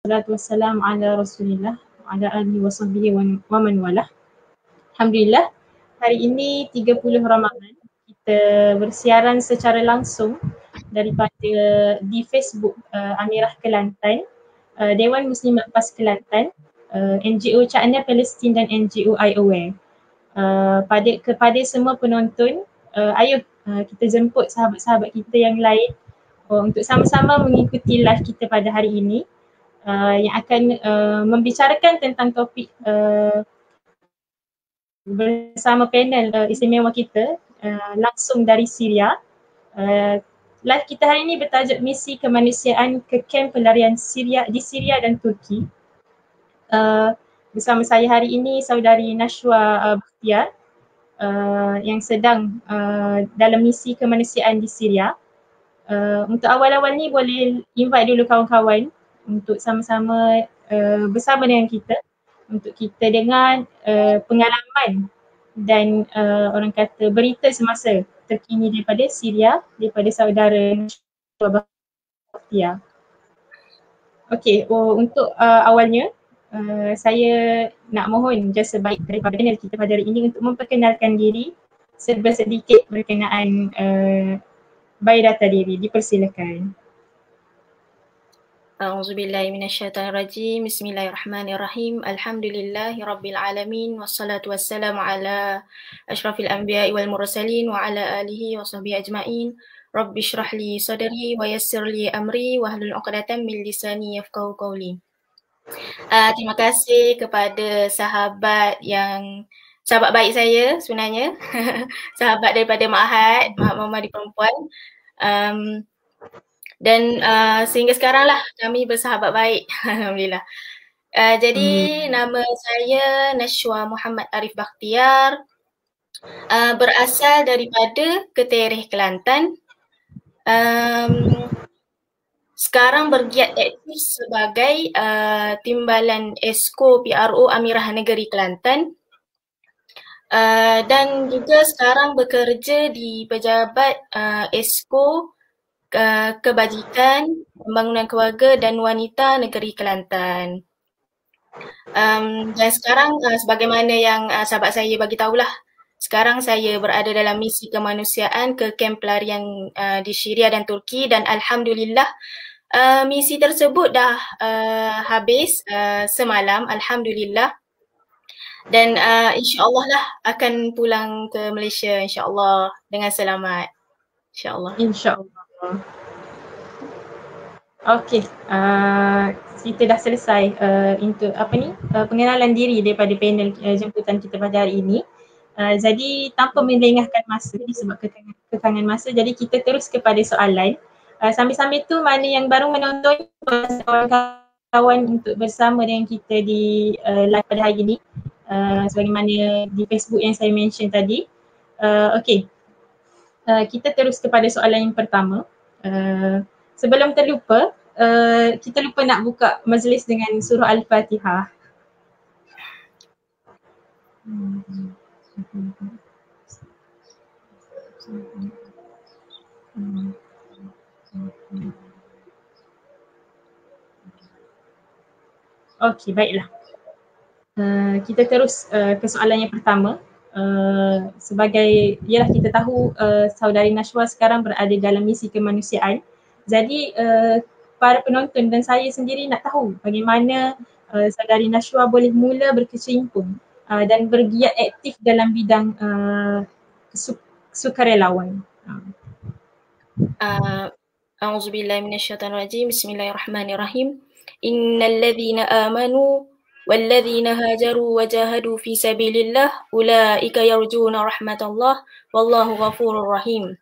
Wassalatu wassalamu ala Rasulillah wa ala alihi wa sahbihi wa man walah. Alhamdulillah, hari ini 30 Ramadan kita bersiaran secara langsung daripada di Facebook Amirah Kelantan, Dewan Muslimat PAS Kelantan, NGO Cakna Palestin dan NGO iAware. Kepada semua penonton, ayo kita jemput sahabat-sahabat kita yang lain untuk sama-sama mengikuti live kita pada hari ini. Yang akan membicarakan tentang topik bersama panel istimewa kita langsung dari Syria. Live kita hari ini bertajuk Misi Kemanusiaan ke Kamp Pelarian Syria di Syria dan Turki. Bersama saya hari ini saudari Nashwa Bakhtiar yang sedang dalam misi kemanusiaan di Syria. Untuk awal-awal ni boleh invite dulu kawan-kawan untuk sama-sama bersama dengan kita untuk kita dengar pengalaman dan orang kata berita semasa terkini daripada Syria, daripada saudara Bakhtiar. Okey, untuk awalnya saya nak mohon jasa baik daripada panel kita pada hari ini untuk memperkenalkan diri serba sedikit berkenaan biodata diri. Dipersilakan. A'udzubillahi minasyaitonirrajim. Bismillahirrahmanirrahim. Alhamdulillahirabbil alamin wassalatu wassalamu ala asyrafil anbiya'i wal mursalin wa ala alihi wa sahbihi ajmain. Rabbi shrah li sadri wa yassir li amri wahlul 'uqdatam min lisani yafqahu qawli. Terima kasih kepada sahabat baik saya sebenarnya. Sahabat daripada Ma'had Muhammadiyah Perempuan. Dan sehingga sekarang lah kami bersahabat baik. Alhamdulillah. Jadi nama saya Nashwa Muhammad Arif Bakhtiar. Berasal daripada Ketereh, Kelantan. Sekarang bergiat aktif sebagai Timbalan Esko PRO Amirah Negeri Kelantan. Dan juga sekarang bekerja di Pejabat Esko Kebajikan, Pembangunan Keluarga dan Wanita Negeri Kelantan. Dan sekarang sebagaimana yang sahabat saya bagi tahulah, sekarang saya berada dalam misi kemanusiaan ke kamp pelarian di Syria dan Turki dan alhamdulillah misi tersebut dah habis semalam, alhamdulillah. Dan insya-Allah lah akan pulang ke Malaysia insya-Allah dengan selamat. Insya-Allah. Insya-Allah. Okey, kita dah selesai untuk pengenalan diri daripada panel jemputan kita pada hari ini. Jadi tanpa melengahkan masa disebab kekangan masa, jadi kita terus kepada soalan. Sambil-sambil tu mana yang baru menonton, kawan-kawan untuk bersama dengan kita di live pada hari ini, sebagaimana di Facebook yang saya mention tadi. Okey. Kita terus kepada soalan yang pertama. Sebelum terlupa, kita lupa nak buka majlis dengan surah Al-Fatihah. Okey, baiklah. Kita terus ke soalan yang pertama. Sebagai ialah kita tahu saudari Nashwa sekarang berada dalam misi kemanusiaan. Jadi para penonton dan saya sendiri nak tahu bagaimana saudari Nashwa boleh mula berkecimpung dan bergiat aktif dalam bidang sukarelawan. A'udzubillahi minasyaitonirrajim. Bismillahirrahmanirrahim. Innalladzina amanu وَالَّذِينَ هَاجَرُوا وَجَاهَدُوا فِي سَبِيلِ اللَّهِ أُولَٰئِكَ يَرْجُونَ رَحْمَةَ اللَّهِ وَاللَّهُ غَفُورٌ رَحِيمٌ.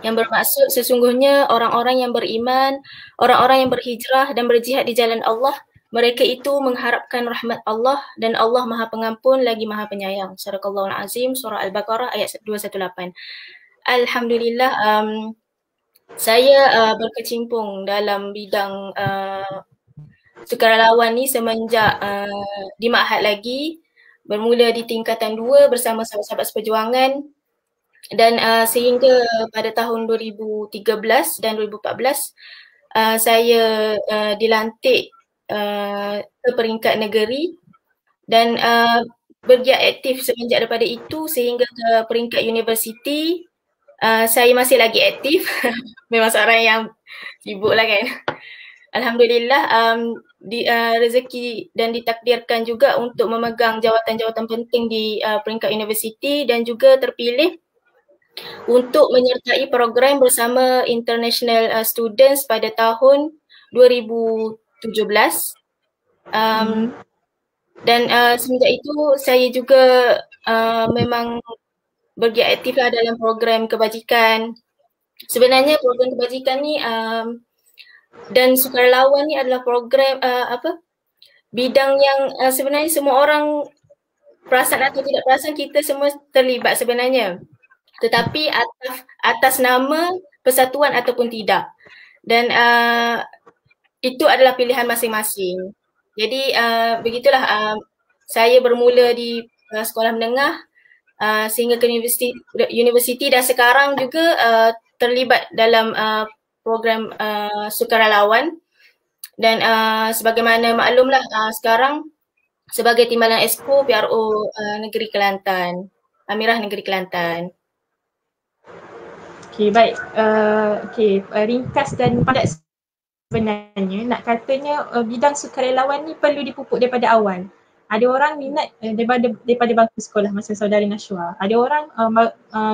Yang bermaksud sesungguhnya orang-orang yang beriman, orang-orang yang berhijrah dan berjihad di jalan Allah, mereka itu mengharapkan rahmat Allah dan Allah Maha Pengampun lagi Maha Penyayang. Sadaqallahul Azim, surah Al-Baqarah ayat 218. Alhamdulillah, saya berkecimpung dalam bidang sukarelawan ni semenjak di Ma'had lagi, bermula di tingkatan 2 bersama sahabat-sahabat seperjuangan dan sehingga pada tahun 2013 dan 2014 saya dilantik ke peringkat negeri dan bergiat aktif semenjak daripada itu sehingga ke peringkat universiti. Saya masih lagi aktif. Memang seorang yang sibuk lah kan. Alhamdulillah rezeki dan ditakdirkan juga untuk memegang jawatan-jawatan penting di peringkat universiti dan juga terpilih untuk menyertai program bersama international students pada tahun 2017. Dan semenjak itu saya juga memang bergiat aktif lah dalam program kebajikan. Sebenarnya program kebajikan ni dan sukarelawan ni adalah program bidang yang sebenarnya semua orang perasan atau tidak perasan kita semua terlibat sebenarnya. Tetapi atas nama persatuan ataupun tidak. Dan itu adalah pilihan masing-masing. Jadi begitulah saya bermula di sekolah menengah sehingga ke universiti dan sekarang juga terlibat dalam program sukarelawan. Dan sebagaimana maklumlah sekarang sebagai Timbalan Esko PRO Negeri Kelantan, Amirah Negeri Kelantan. Okey, baik. Ringkas dan padat sebenarnya nak katanya bidang sukarelawan ni perlu dipupuk daripada awal. Ada orang minat daripada bangku sekolah masa saudari Nashwa. Ada orang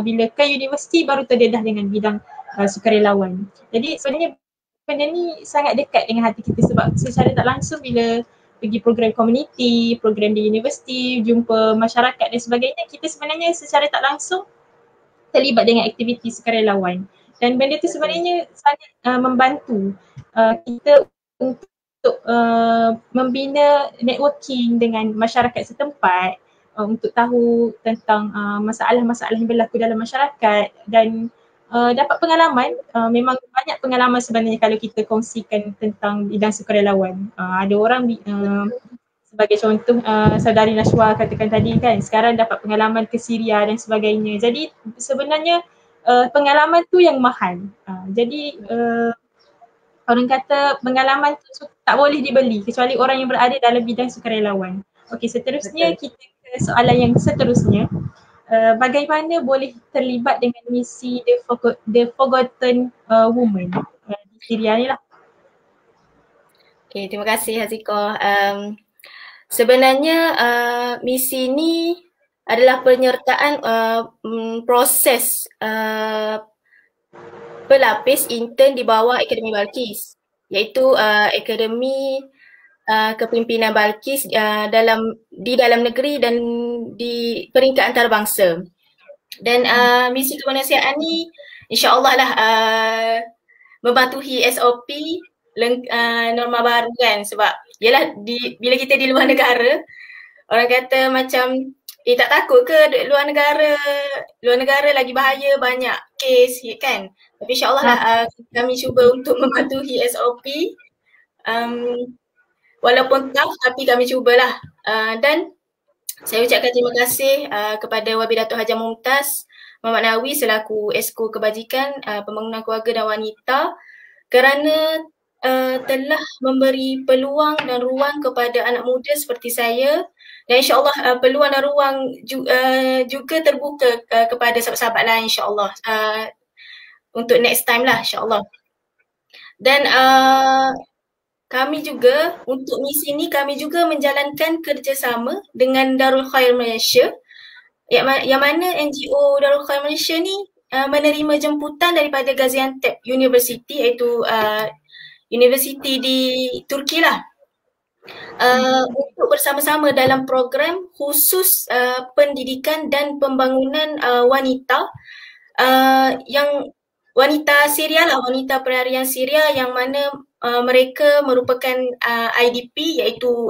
bila ke universiti baru terdedah dengan bidang sukarelawan. Jadi sebenarnya benda ni sangat dekat dengan hati kita sebab secara tak langsung bila pergi program komuniti, program di universiti, jumpa masyarakat dan sebagainya, kita sebenarnya secara tak langsung terlibat dengan aktiviti sukarelawan. Dan benda tu sebenarnya sangat membantu kita untuk membina networking dengan masyarakat setempat untuk tahu tentang masalah-masalah yang berlaku dalam masyarakat dan dapat pengalaman. Memang banyak pengalaman sebenarnya kalau kita kongsikan tentang bidang sukarelawan. Ada orang sebagai contoh saudari Nashwa katakan tadi kan, sekarang dapat pengalaman ke Syria dan sebagainya. Jadi sebenarnya pengalaman tu yang mahal. Jadi orang kata pengalaman tu tak boleh dibeli kecuali orang yang berada dalam bidang sukarelawan. Okey, seterusnya kita ke soalan yang seterusnya. Bagaimana boleh terlibat dengan misi The Forgotten Woman di Syria ni lah. Okay, terima kasih Haziko. Sebenarnya misi ni adalah penyertaan proses pelapis intern di bawah Akademi Balkis, iaitu Akademi Kepimpinan Balkis di dalam negeri dan di peringkat antarabangsa. Dan misi kemanusiaan ni insya-Allah lah mematuhi SOP norma baru kan, sebab yalah bila kita di luar negara orang kata macam tak takut ke luar negara lagi bahaya, banyak kes kan. Tapi insya-Allah lah kami cuba untuk mematuhi SOP. Walaupun tough tapi kami cubalah. Dan saya ucapkan terima kasih kepada Wabi Datuk Hajah Mumtaz Muhammad Nawi selaku Esko Kebajikan Pembangunan Keluarga dan Wanita kerana telah memberi peluang dan ruang kepada anak muda seperti saya, dan insyaAllah peluang dan ruang juga terbuka kepada sahabat-sahabat lain insyaAllah untuk next time lah insyaAllah. Dan kami juga untuk misi ni kami juga menjalankan kerjasama dengan Darul Khair Malaysia yang mana NGO Darul Khair Malaysia ni menerima jemputan daripada Gaziantep University, iaitu universiti di Turki lah, untuk bersama-sama dalam program khusus pendidikan dan pembangunan wanita yang wanita Syria lah, wanita pelarian Syria yang mana mereka merupakan IDP, iaitu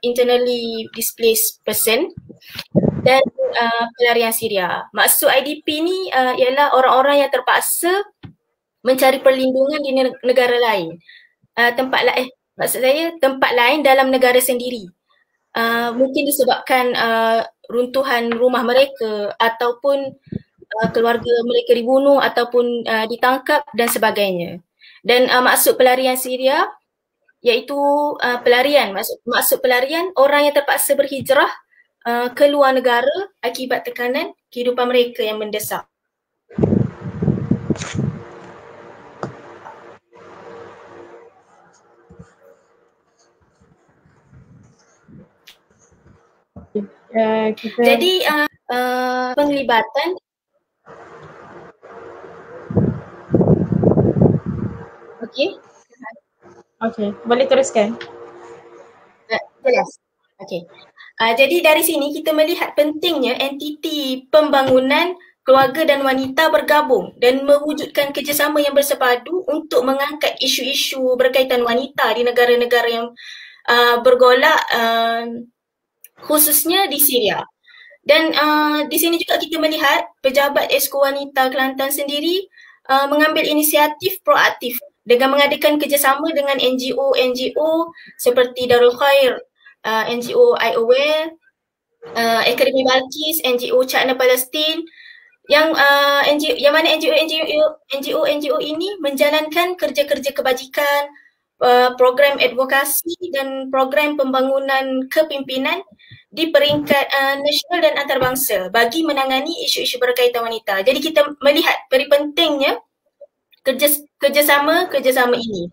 internally displaced person dan pelarian Syria. Maksud IDP ni ialah orang-orang yang terpaksa mencari perlindungan di negara lain. Maksud saya tempat lain dalam negara sendiri. Mungkin disebabkan runtuhan rumah mereka ataupun keluarga mereka dibunuh ataupun ditangkap dan sebagainya. Dan maksud pelarian Syria iaitu pelarian. Maksud pelarian orang yang terpaksa berhijrah ke luar negara akibat tekanan kehidupan mereka yang mendesak. Jadi penglibatan Okey, boleh teruskan. Jelas. Okey. Jadi dari sini kita melihat pentingnya entiti pembangunan keluarga dan wanita bergabung dan mewujudkan kerjasama yang bersepadu untuk mengangkat isu-isu berkaitan wanita di negara-negara yang bergolak, khususnya di Syria. Dan di sini juga kita melihat pejabat Esko Wanita Kelantan sendiri mengambil inisiatif proaktif dengan mengadakan kerjasama dengan NGO seperti Darul Khair, NGO iAware, Akademi Balkis, NGO Cakna Palestin, yang mana NGO ini menjalankan kerja-kerja kebajikan, program advokasi dan program pembangunan kepimpinan di peringkat nasional dan antarabangsa bagi menangani isu-isu berkaitan wanita. Jadi kita melihat very pentingnya kerjasama ini.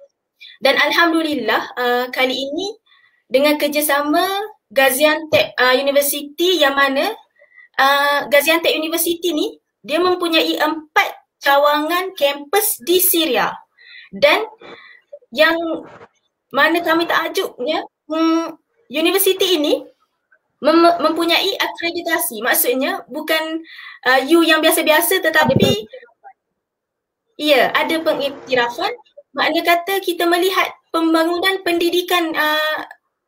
Dan alhamdulillah kali ini dengan kerjasama Gaziantep University, yang mana Gaziantep University ni dia mempunyai 4 cawangan kampus di Syria. Dan yang mana kami takjubnya, universiti ini mempunyai akreditasi. Maksudnya bukan U yang biasa-biasa, tetapi ada pengiktirafan. Makna kata kita melihat pembangunan pendidikan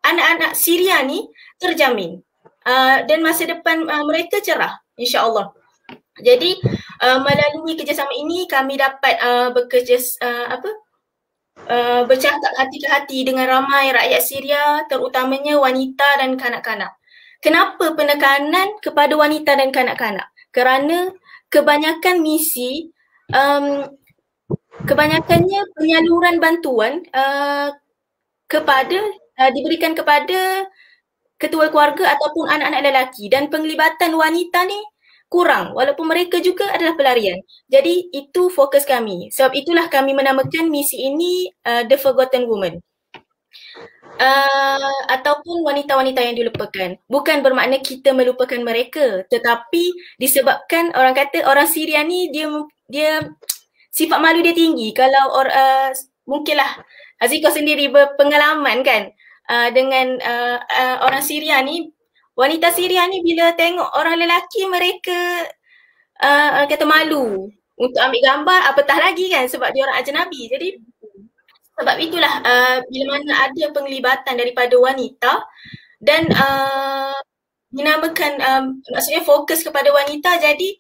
anak-anak Syria ni terjamin dan masa depan mereka cerah, insya-Allah. Jadi melalui kerjasama ini kami dapat bercakap hati ke hati dengan ramai rakyat Syria, terutamanya wanita dan kanak-kanak. Kenapa penekanan kepada wanita dan kanak-kanak? Kerana kebanyakan misi, kebanyakannya penyaluran bantuan diberikan kepada ketua keluarga ataupun anak-anak lelaki, dan penglibatan wanita ni kurang walaupun mereka juga adalah pelarian. Jadi itu fokus kami. Sebab itulah kami menamakan misi ini The Forgotten Woman. Ataupun wanita-wanita yang dilupakan. Bukan bermakna kita melupakan mereka, tetapi disebabkan orang kata orang Syria ni dia sifat malu dia tinggi. Kalau mungkinlah Aziko sendiri berpengalaman kan dengan orang Syria ni, wanita Syria ni bila tengok orang lelaki mereka kata malu untuk ambil gambar, apatah lagi kan sebab dia orang ajnabi. Jadi sebab itulah bila mana ada penglibatan daripada wanita dan dinamakan maksudnya fokus kepada wanita, jadi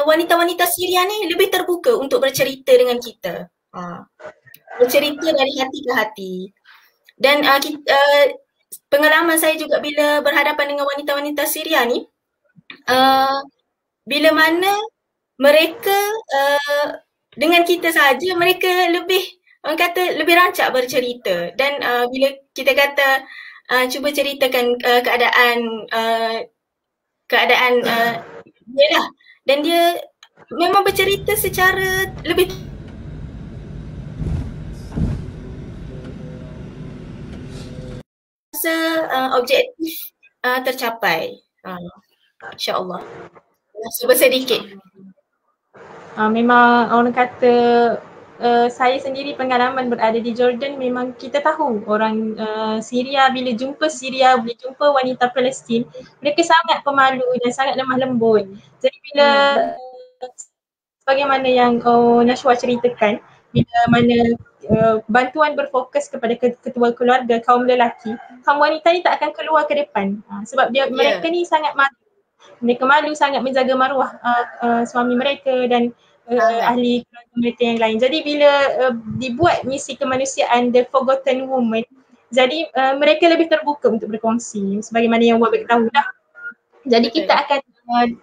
wanita-wanita Syria ni lebih terbuka untuk bercerita dengan kita. Bercerita dari hati ke hati. Dan pengalaman saya juga bila berhadapan dengan wanita-wanita Syria ni, bila mana mereka dengan kita saja, mereka lebih, orang kata lebih rancak bercerita. Dan bila kita kata cuba ceritakan keadaan dia lah, dan dia memang bercerita secara lebih objektif tercapai, insya-Allah. Sedikit. Memang orang kata saya sendiri pengalaman berada di Jordan, memang kita tahu orang Syria bila jumpa wanita Palestin, mereka sangat pemalu dan sangat lemah lembut. Jadi bila sebagaimana yang Nashwa ceritakan, bila mana bantuan berfokus kepada ketua keluarga, kaum lelaki, kaum wanita ni tak akan keluar ke depan sebab mereka ni sangat malu. Mereka malu sangat menjaga maruah suami mereka dan ahli keluarga mereka yang lain. Jadi bila dibuat misi kemanusiaan The Forgotten Woman, jadi mereka lebih terbuka untuk berkongsi sebagaimana yang Wabek tahu dah. Jadi kita akan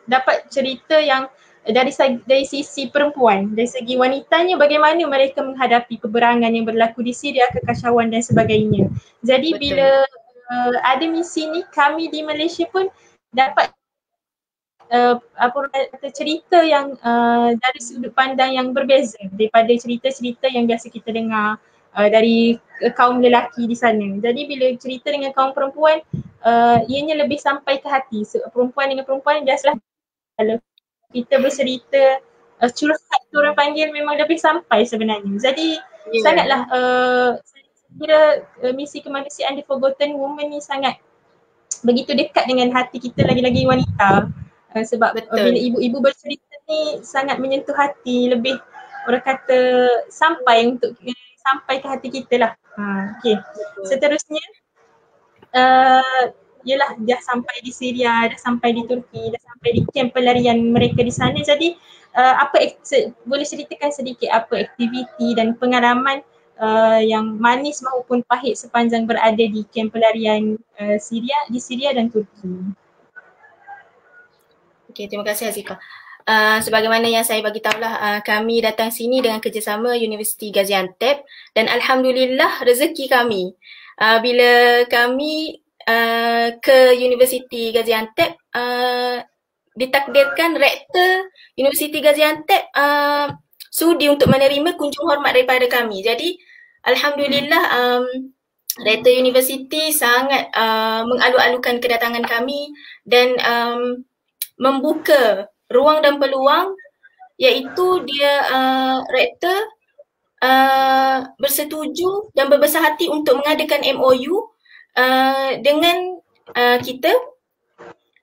dapat cerita yang dari sisi perempuan, dari segi wanitanya bagaimana mereka menghadapi peperangan yang berlaku di Syria, kekacauan dan sebagainya. Jadi Betul. bila ada misi ni, kami di Malaysia pun dapat cerita yang dari sudut pandang yang berbeza daripada cerita-cerita yang biasa kita dengar dari kaum lelaki di sana. Jadi bila cerita dengan kaum perempuan, ianya lebih sampai ke hati. Perempuan dengan perempuan biasalah kalau kita bercerita curhat tu orang panggil memang lebih sampai sebenarnya. Jadi sangatlah saya kira misi kemanusiaan The Forgotten Woman ni sangat begitu dekat dengan hati kita, lagi-lagi wanita. Sebab bila ibu-ibu bercerita ni sangat menyentuh hati, lebih orang kata sampai ke hati kita lah. Okay. Seterusnya yelah dah sampai di Syria, dah sampai di Turki, dah sampai di kamp pelarian mereka di sana. Jadi boleh ceritakan sedikit apa aktiviti dan pengalaman yang manis maupun pahit sepanjang berada di kamp pelarian di Syria dan Turki. Okay, terima kasih Hazifah. Sebagaimana yang saya bagi tahulah, kami datang sini dengan kerjasama Universiti Gaziantep dan alhamdulillah rezeki kami bila kami ke Universiti Gaziantep ditakdirkan rektor Universiti Gaziantep sudi untuk menerima kunjung hormat daripada kami. Jadi alhamdulillah rektor universiti sangat mengalu-alukan kedatangan kami dan membuka ruang dan peluang, iaitu dia rektor bersetuju dan berbesar hati untuk mengadakan MOU dengan kita,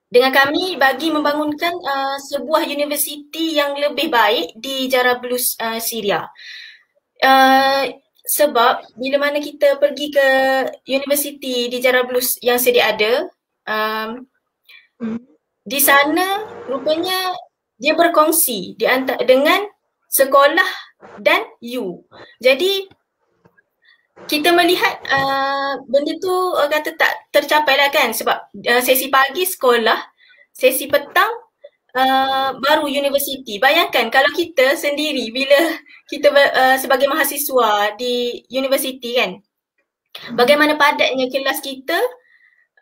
dengan kami bagi membangunkan sebuah universiti yang lebih baik di Jarablus Syria. Sebab bila mana kita pergi ke universiti di Jarablus yang sedia ada, di sana rupanya dia berkongsi dengan sekolah dan U. Jadi kita melihat benda tu kata tak tercapai lah kan, sebab sesi pagi sekolah, sesi petang baru universiti. Bayangkan kalau kita sendiri bila kita sebagai mahasiswa di universiti kan, bagaimana padatnya kelas kita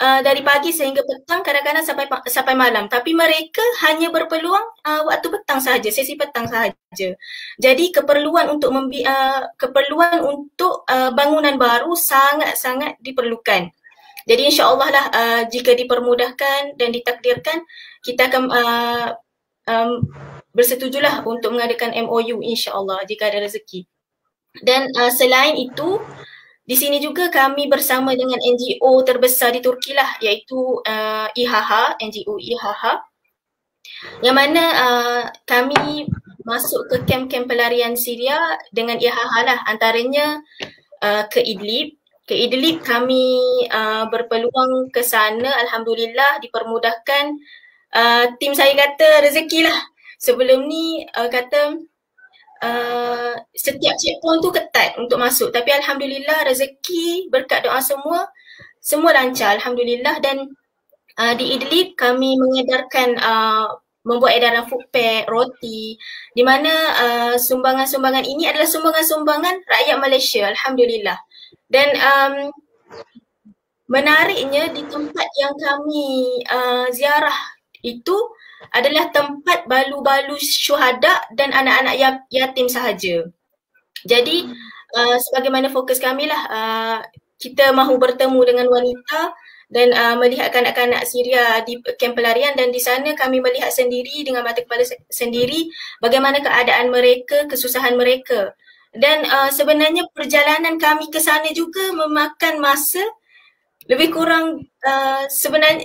dari pagi sehingga petang, kadang-kadang sampai malam. Tapi mereka hanya berpeluang waktu petang sahaja, sesi petang sahaja. Jadi keperluan untuk bangunan baru sangat-sangat diperlukan. Jadi insya-Allah lah jika dipermudahkan dan ditakdirkan, kita akan bersetujulah untuk mengadakan MOU insya-Allah jika ada rezeki. Dan selain itu, di sini juga kami bersama dengan NGO terbesar di Turki lah, iaitu IHH, NGO IHH, yang mana kami masuk ke kamp-kamp pelarian Syria dengan IHH lah, antaranya ke Idlib. Ke Idlib kami berpeluang ke sana, alhamdulillah dipermudahkan. Tim saya kata rezeki lah. Sebelum ni kata setiap checkpoint tu ketat untuk masuk, tapi alhamdulillah rezeki berkat doa semua lancar alhamdulillah. Dan di Idlib kami mengedarkan membuat edaran food pack, roti, di mana sumbangan-sumbangan ini adalah sumbangan-sumbangan rakyat Malaysia alhamdulillah. Dan menariknya di tempat yang kami ziarah itu adalah tempat balu-balu syuhada dan anak-anak yatim sahaja. Jadi sebagaimana fokus kami lah, kita mahu bertemu dengan wanita dan melihat kanak-kanak Syria di kamp pelarian, dan di sana kami melihat sendiri dengan mata kepala sendiri bagaimana keadaan mereka, kesusahan mereka. Dan sebenarnya perjalanan kami ke sana juga memakan masa lebih kurang sebenarnya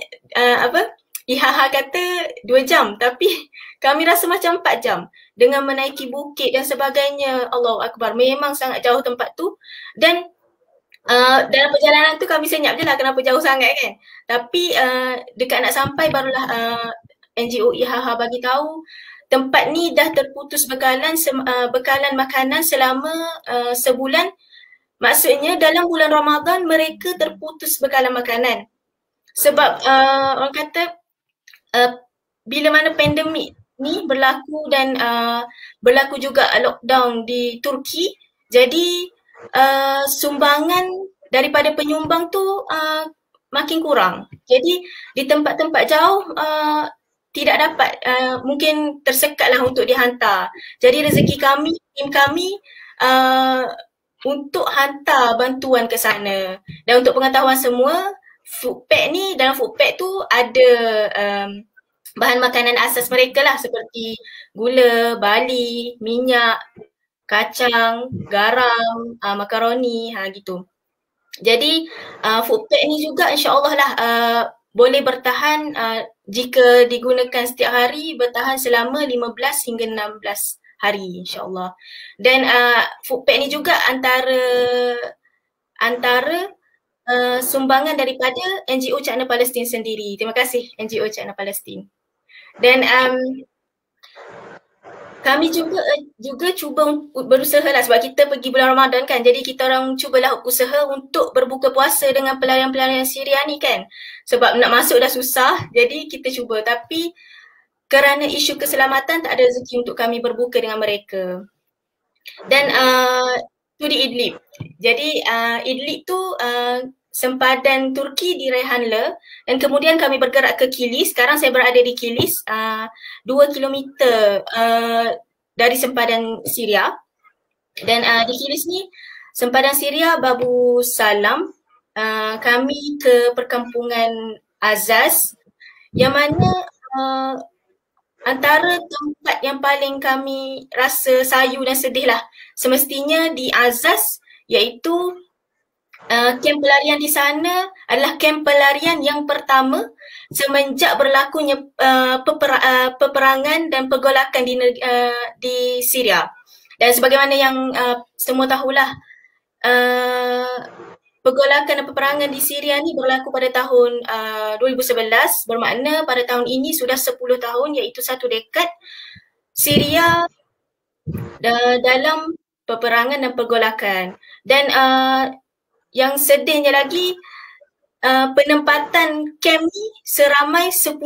IHH kata 2 jam, tapi kami rasa macam 4 jam dengan menaiki bukit dan sebagainya. Allahu Akbar, memang sangat jauh tempat tu. Dan dalam perjalanan tu kami senyap je lah kenapa jauh sangat kan. Tapi dekat nak sampai barulah NGO IHH bagi tahu tempat ni dah terputus bekalan makanan selama sebulan. Maksudnya dalam bulan Ramadan mereka terputus bekalan makanan. Sebab orang kata bila mana pandemik ni berlaku dan berlaku juga lockdown di Turki. Jadi sumbangan daripada penyumbang tu makin kurang. Jadi di tempat-tempat jauh tidak dapat, mungkin tersekatlah untuk dihantar. Jadi rezeki kami, tim kami untuk hantar bantuan ke sana. Dan untuk pengetahuan semua, food pack ni, dalam food pack tu ada bahan makanan asas mereka lah seperti gula, barley, minyak, kacang, garam, makaroni, gitu. Jadi food pack ni juga insya-Allah lah boleh bertahan jika digunakan setiap hari, bertahan selama 15 hingga 16 hari insya-Allah. Dan food pack ni juga antara sumbangan daripada NGO Cakna Palestin sendiri. Terima kasih NGO Cakna Palestin. Dan kami juga cuba berusaha lah sebab kita pergi bulan Ramadan kan. Jadi kita orang cubalah usaha untuk berbuka puasa dengan pelarian-pelarian Syria ni kan. Sebab nak masuk dah susah. Jadi kita cuba. Tapi kerana isu keselamatan tak ada rezeki untuk kami berbuka dengan mereka. Dan tu di Idlib. Jadi Idlib tu sempadan Turki di Reyhanli dan kemudian kami bergerak ke Kilis. Sekarang saya berada di Kilis, 2 kilometer dari sempadan Syria. Dan di Kilis ni, sempadan Syria Babu Salam, kami ke perkampungan Azaz yang mana antara tempat yang paling kami rasa sayu dan sedih lah semestinya di Azaz, iaitu kem pelarian di sana adalah kem pelarian yang pertama semenjak berlakunya peperangan dan pergolakan di Syria. Dan sebagaimana yang semua tahulah, pergolakan dan peperangan di Syria ni berlaku pada tahun 2011, bermakna pada tahun ini sudah 10 tahun, iaitu 1 dekad Syria dalam peperangan dan pergolakan. Dan yang sedihnya lagi, penempatan kem ni seramai 10,000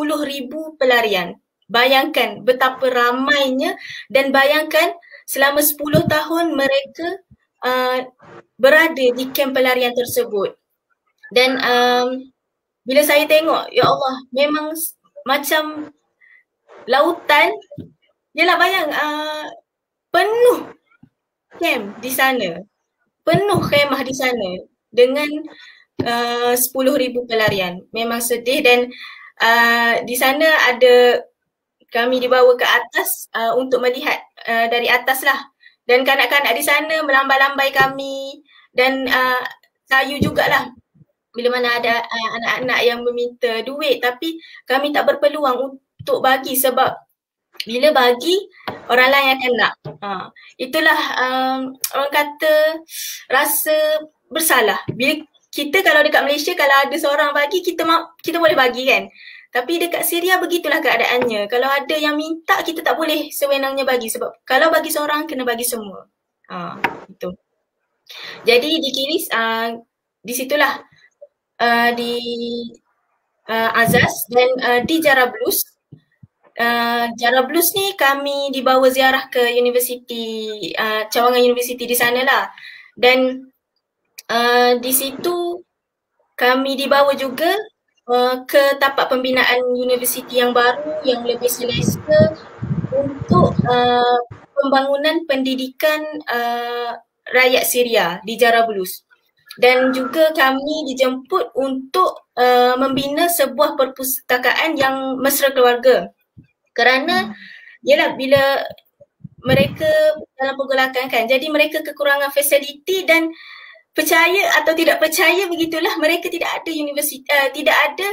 pelarian. Bayangkan betapa ramainya dan bayangkan selama 10 tahun mereka berada di kem pelarian tersebut. Dan bila saya tengok, ya Allah, memang macam lautan. Yelah bayang penuh kem di sana. Penuh khemah di sana dengan 10,000 pelarian. Memang sedih dan di sana ada kami dibawa ke atas untuk melihat dari atas lah. Dan kanak-kanak di sana melambai-lambai kami dan sayu jugalah bila mana ada anak-anak yang meminta duit, tapi kami tak berpeluang untuk bagi sebab bila bagi orang lain akan nak. Itulah orang kata rasa bersalah. Bila kita kalau dekat Malaysia kalau ada seorang bagi kita boleh bagi kan. Tapi dekat Syria begitulah keadaannya. Kalau ada yang minta kita tak boleh sewenangnya bagi sebab kalau bagi seorang kena bagi semua. Itu. Jadi di Kilis di situlah di Azaz dan di Jarablus. Jarablus ni kami dibawa ziarah ke Universiti Cawangan Universiti di sana lah. Dan di situ kami dibawa juga ke tapak pembinaan universiti yang baru yang lebih selesa untuk pembangunan pendidikan rakyat Syria di Jarablus. Dan juga kami dijemput untuk membina sebuah perpustakaan yang mesra keluarga. Kerana yalah bila mereka dalam pergolakan kan, jadi mereka kekurangan fasiliti dan percaya atau tidak percaya begitulah mereka tidak ada universiti, tidak ada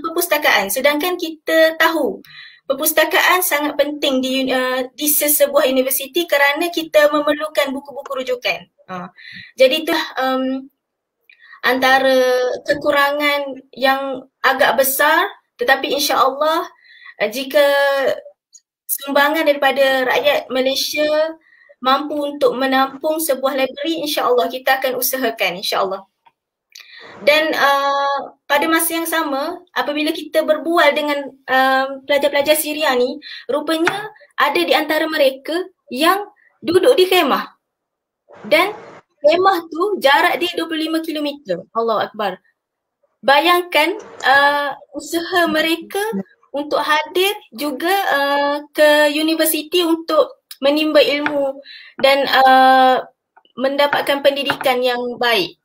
perpustakaan. Sedangkan kita tahu perpustakaan sangat penting di sesebuah universiti kerana kita memerlukan buku-buku rujukan. Jadi itulah antara kekurangan yang agak besar, tetapi insya-Allah jika sumbangan daripada rakyat Malaysia mampu untuk menampung sebuah library, insya-Allah kita akan usahakan, insya-Allah. Dan pada masa yang sama, apabila kita berbual dengan pelajar-pelajar Syria ni, rupanya ada di antara mereka yang duduk di khemah. Dan khemah tu jarak dia 25 kilometer. Allahu Akbar. Bayangkan usaha mereka untuk hadir juga ke universiti untuk menimba ilmu dan mendapatkan pendidikan yang baik.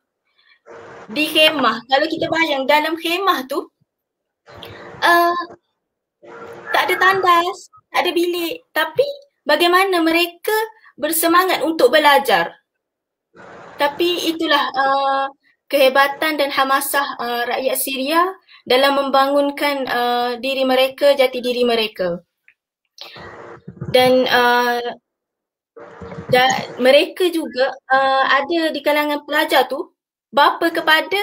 Di khemah, kalau kita bayang dalam khemah tu tak ada tandas, tak ada bilik, tapi bagaimana mereka bersemangat untuk belajar. Tapi itulah kehebatan dan hamasah rakyat Syria dalam membangunkan diri mereka, jati diri mereka. Dan mereka juga ada di kalangan pelajar tu bapa kepada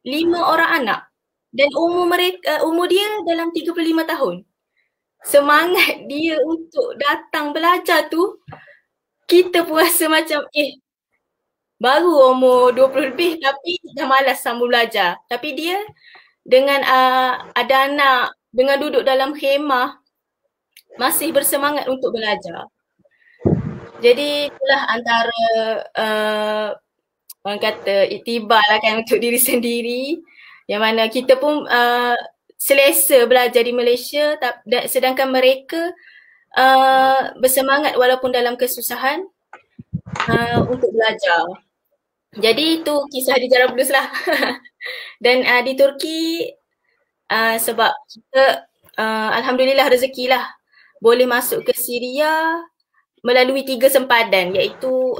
5 orang anak dan umur dia dalam 35 tahun. Semangat dia untuk datang belajar tu kita pun rasa macam baru umur 20 lebih tapi dah malas sambung belajar. Tapi dia dengan ada anak, dengan duduk dalam khemah masih bersemangat untuk belajar. Jadi itulah antara orang kata iktibar lah kan untuk diri sendiri, yang mana kita pun selesa belajar di Malaysia sedangkan mereka bersemangat walaupun dalam kesusahan untuk belajar. Jadi itu kisah di Jarablus lah. Dan di Turki sebab kita alhamdulillah rezekilah boleh masuk ke Syria melalui 3 sempadan iaitu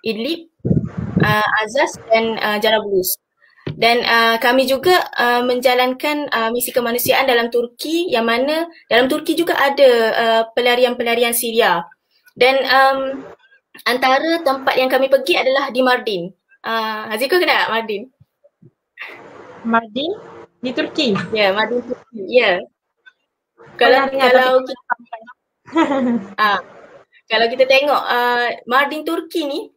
Idlib, Azaz dan Jarablus. Dan kami juga menjalankan misi kemanusiaan dalam Turki, yang mana dalam Turki juga ada pelarian-pelarian Syria. Dan antara tempat yang kami pergi adalah di Mardin. Haziko kenal tak Mardin? Mardin di Turki? Ya, Mardin Turki. Ya. Kalau kita tengok Mardin Turki ni,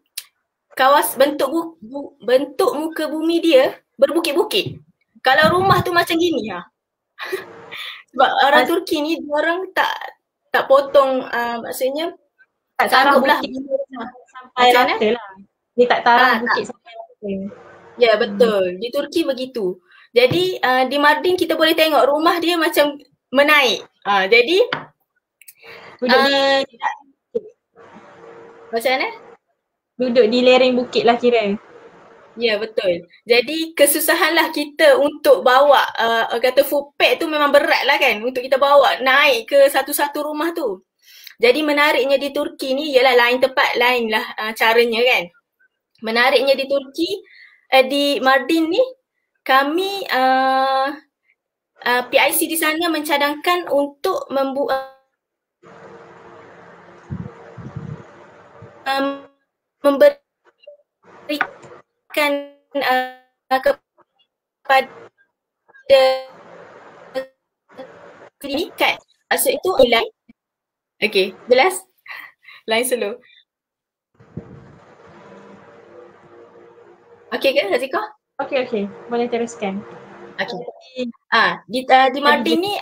bentuk muka bumi dia berbukit-bukit. Kalau rumah tu macam gini Sebab orang Turki ni diorang tak potong maksudnya tak tarang bukit sampai rata lah. Dia tak tarang bukit sampai rata. Ya, betul. Di Turki begitu. Jadi di Mardin kita boleh tengok rumah dia macam menaik. Jadi macam mana? Duduk di lereng bukit lah kira. Ya, betul. Jadi kesusahanlah kita untuk bawa kata footpath tu memang berat lah kan untuk kita bawa naik ke satu-satu rumah tu. Jadi menariknya di Turki ni ialah lain tempat lain lah caranya kan. Menariknya di Turki, di Mardin ni kami PIC di sana mencadangkan untuk memberikan kepada klinikan. Maksud itu nilai. Okey, jelas? Line slow. Okey ke Haziko? Okey. Boleh teruskan. Okey. Di Mardin ni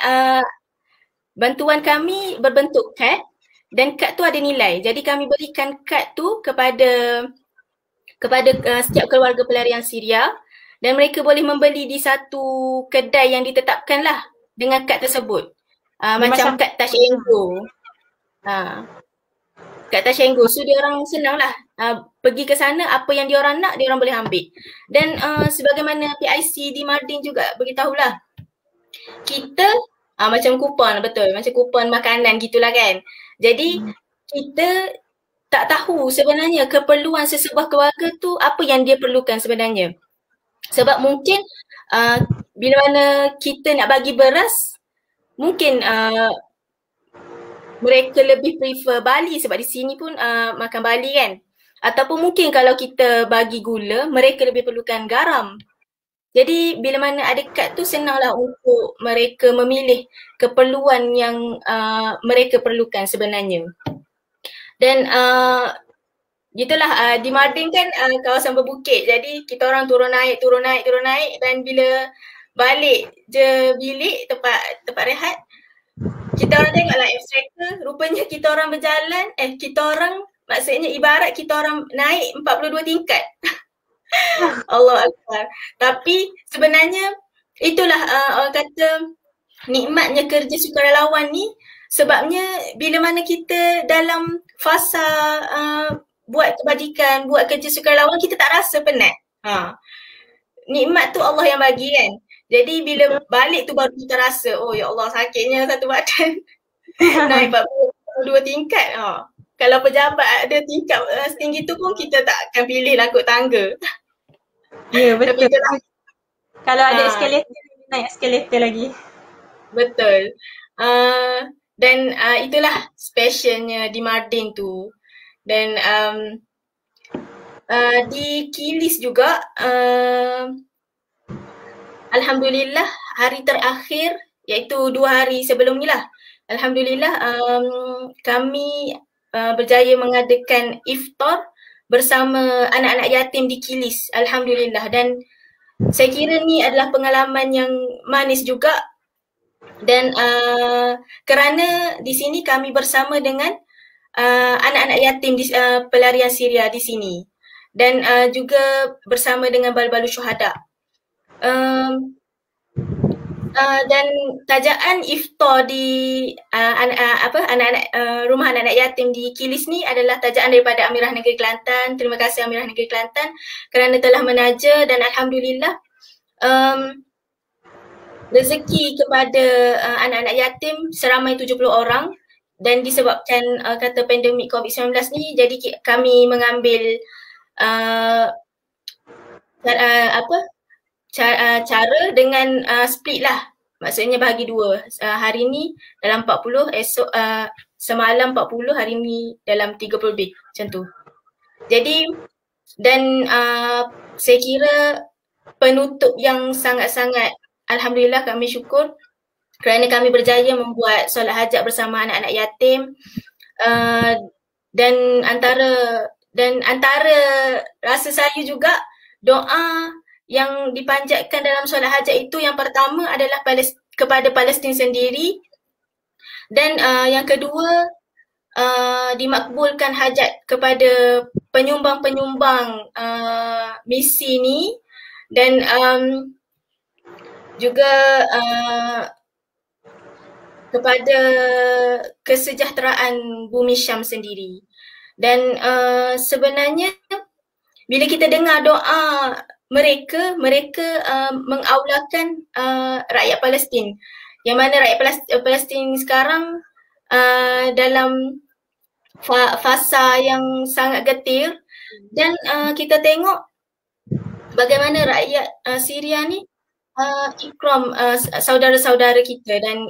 bantuan kami berbentuk kad dan kad tu ada nilai. Jadi kami berikan kad tu kepada setiap keluarga pelarian Syria dan mereka boleh membeli di satu kedai yang ditetapkan lah dengan kad tersebut. Macam kad Touch and Go. Kad Touch and Go. So diorang senang lah pergi ke sana, apa yang diorang nak diorang boleh ambil. Dan sebagaimana PIC di Mardin juga beritahulah, kita macam kupon, betul, macam kupon makanan gitulah kan. Jadi kita tak tahu sebenarnya keperluan sesebuah keluarga tu apa yang dia perlukan sebenarnya. Sebab mungkin bila mana kita nak bagi beras, mungkin mereka lebih prefer Bali sebab di sini pun makan Bali kan. Ataupun mungkin kalau kita bagi gula, mereka lebih perlukan garam. Jadi bila mana ada kad tu senanglah untuk mereka memilih keperluan yang mereka perlukan sebenarnya. Dan gitulah, di Mardin kan kawasan berbukit. Jadi kita orang turun naik dan bila balik je bilik tempat rehat, kita orang tengok live tracker, rupanya kita orang berjalan, maksudnya ibarat kita orang naik 42 tingkat. Allah Akbar. Tapi sebenarnya itulah orang kata nikmatnya kerja sukarelawan ni, sebabnya bila mana kita dalam fasa buat kebajikan, buat kerja sukarelawan, kita tak rasa penat. Nikmat tu Allah yang bagi kan. Jadi bila balik tu baru kita rasa, oh ya Allah sakitnya satu badan. Naik 42 tingkat. Kalau pejabat ada tingkat setinggi tu pun kita tak akan pilih lah kot tangga. Ya, betul. Kalau ada eskalator, naik eskalator lagi. Betul. Dan itulah specialnya di Mardin tu. Dan di Kilis juga, alhamdulillah hari terakhir, iaitu 2 hari sebelum ni lah, alhamdulillah kami berjaya mengadakan iftar bersama anak-anak yatim di Kilis, alhamdulillah. Dan saya kira ni adalah pengalaman yang manis juga. Dan kerana di sini kami bersama dengan anak-anak yatim di pelarian Syria di sini, dan juga bersama dengan bal-balu syuhada. Dan tajaan iftar di anak-anak rumah anak-anak yatim di Kilis ni adalah tajaan daripada Amirah Negeri Kelantan. Terima kasih Amirah Negeri Kelantan kerana telah menaja, dan alhamdulillah rezeki kepada anak-anak yatim seramai 70 orang. Dan disebabkan kata pandemik COVID-19 ni, jadi kami mengambil cara dengan split lah. Maksudnya bahagi 2. Hari ni dalam 40, esok semalam 40, hari ni dalam 30 lebih, macam tu. Jadi dan saya kira penutup yang sangat-sangat, alhamdulillah kami syukur kerana kami berjaya membuat solat hajat bersama anak-anak yatim. Dan antara rasa saya juga, doa yang dipanjatkan dalam solat hajat itu, yang pertama adalah kepada Palestin sendiri, dan yang kedua dimakbulkan hajat kepada penyumbang-penyumbang misi ni, dan juga kepada kesejahteraan Bumi Syam sendiri. Dan sebenarnya bila kita dengar doa mereka mengaulakan rakyat Palestin, yang mana rakyat Palestin sekarang dalam fasa yang sangat getir. Dan kita tengok bagaimana rakyat Syria ni ikram saudara-saudara kita. Dan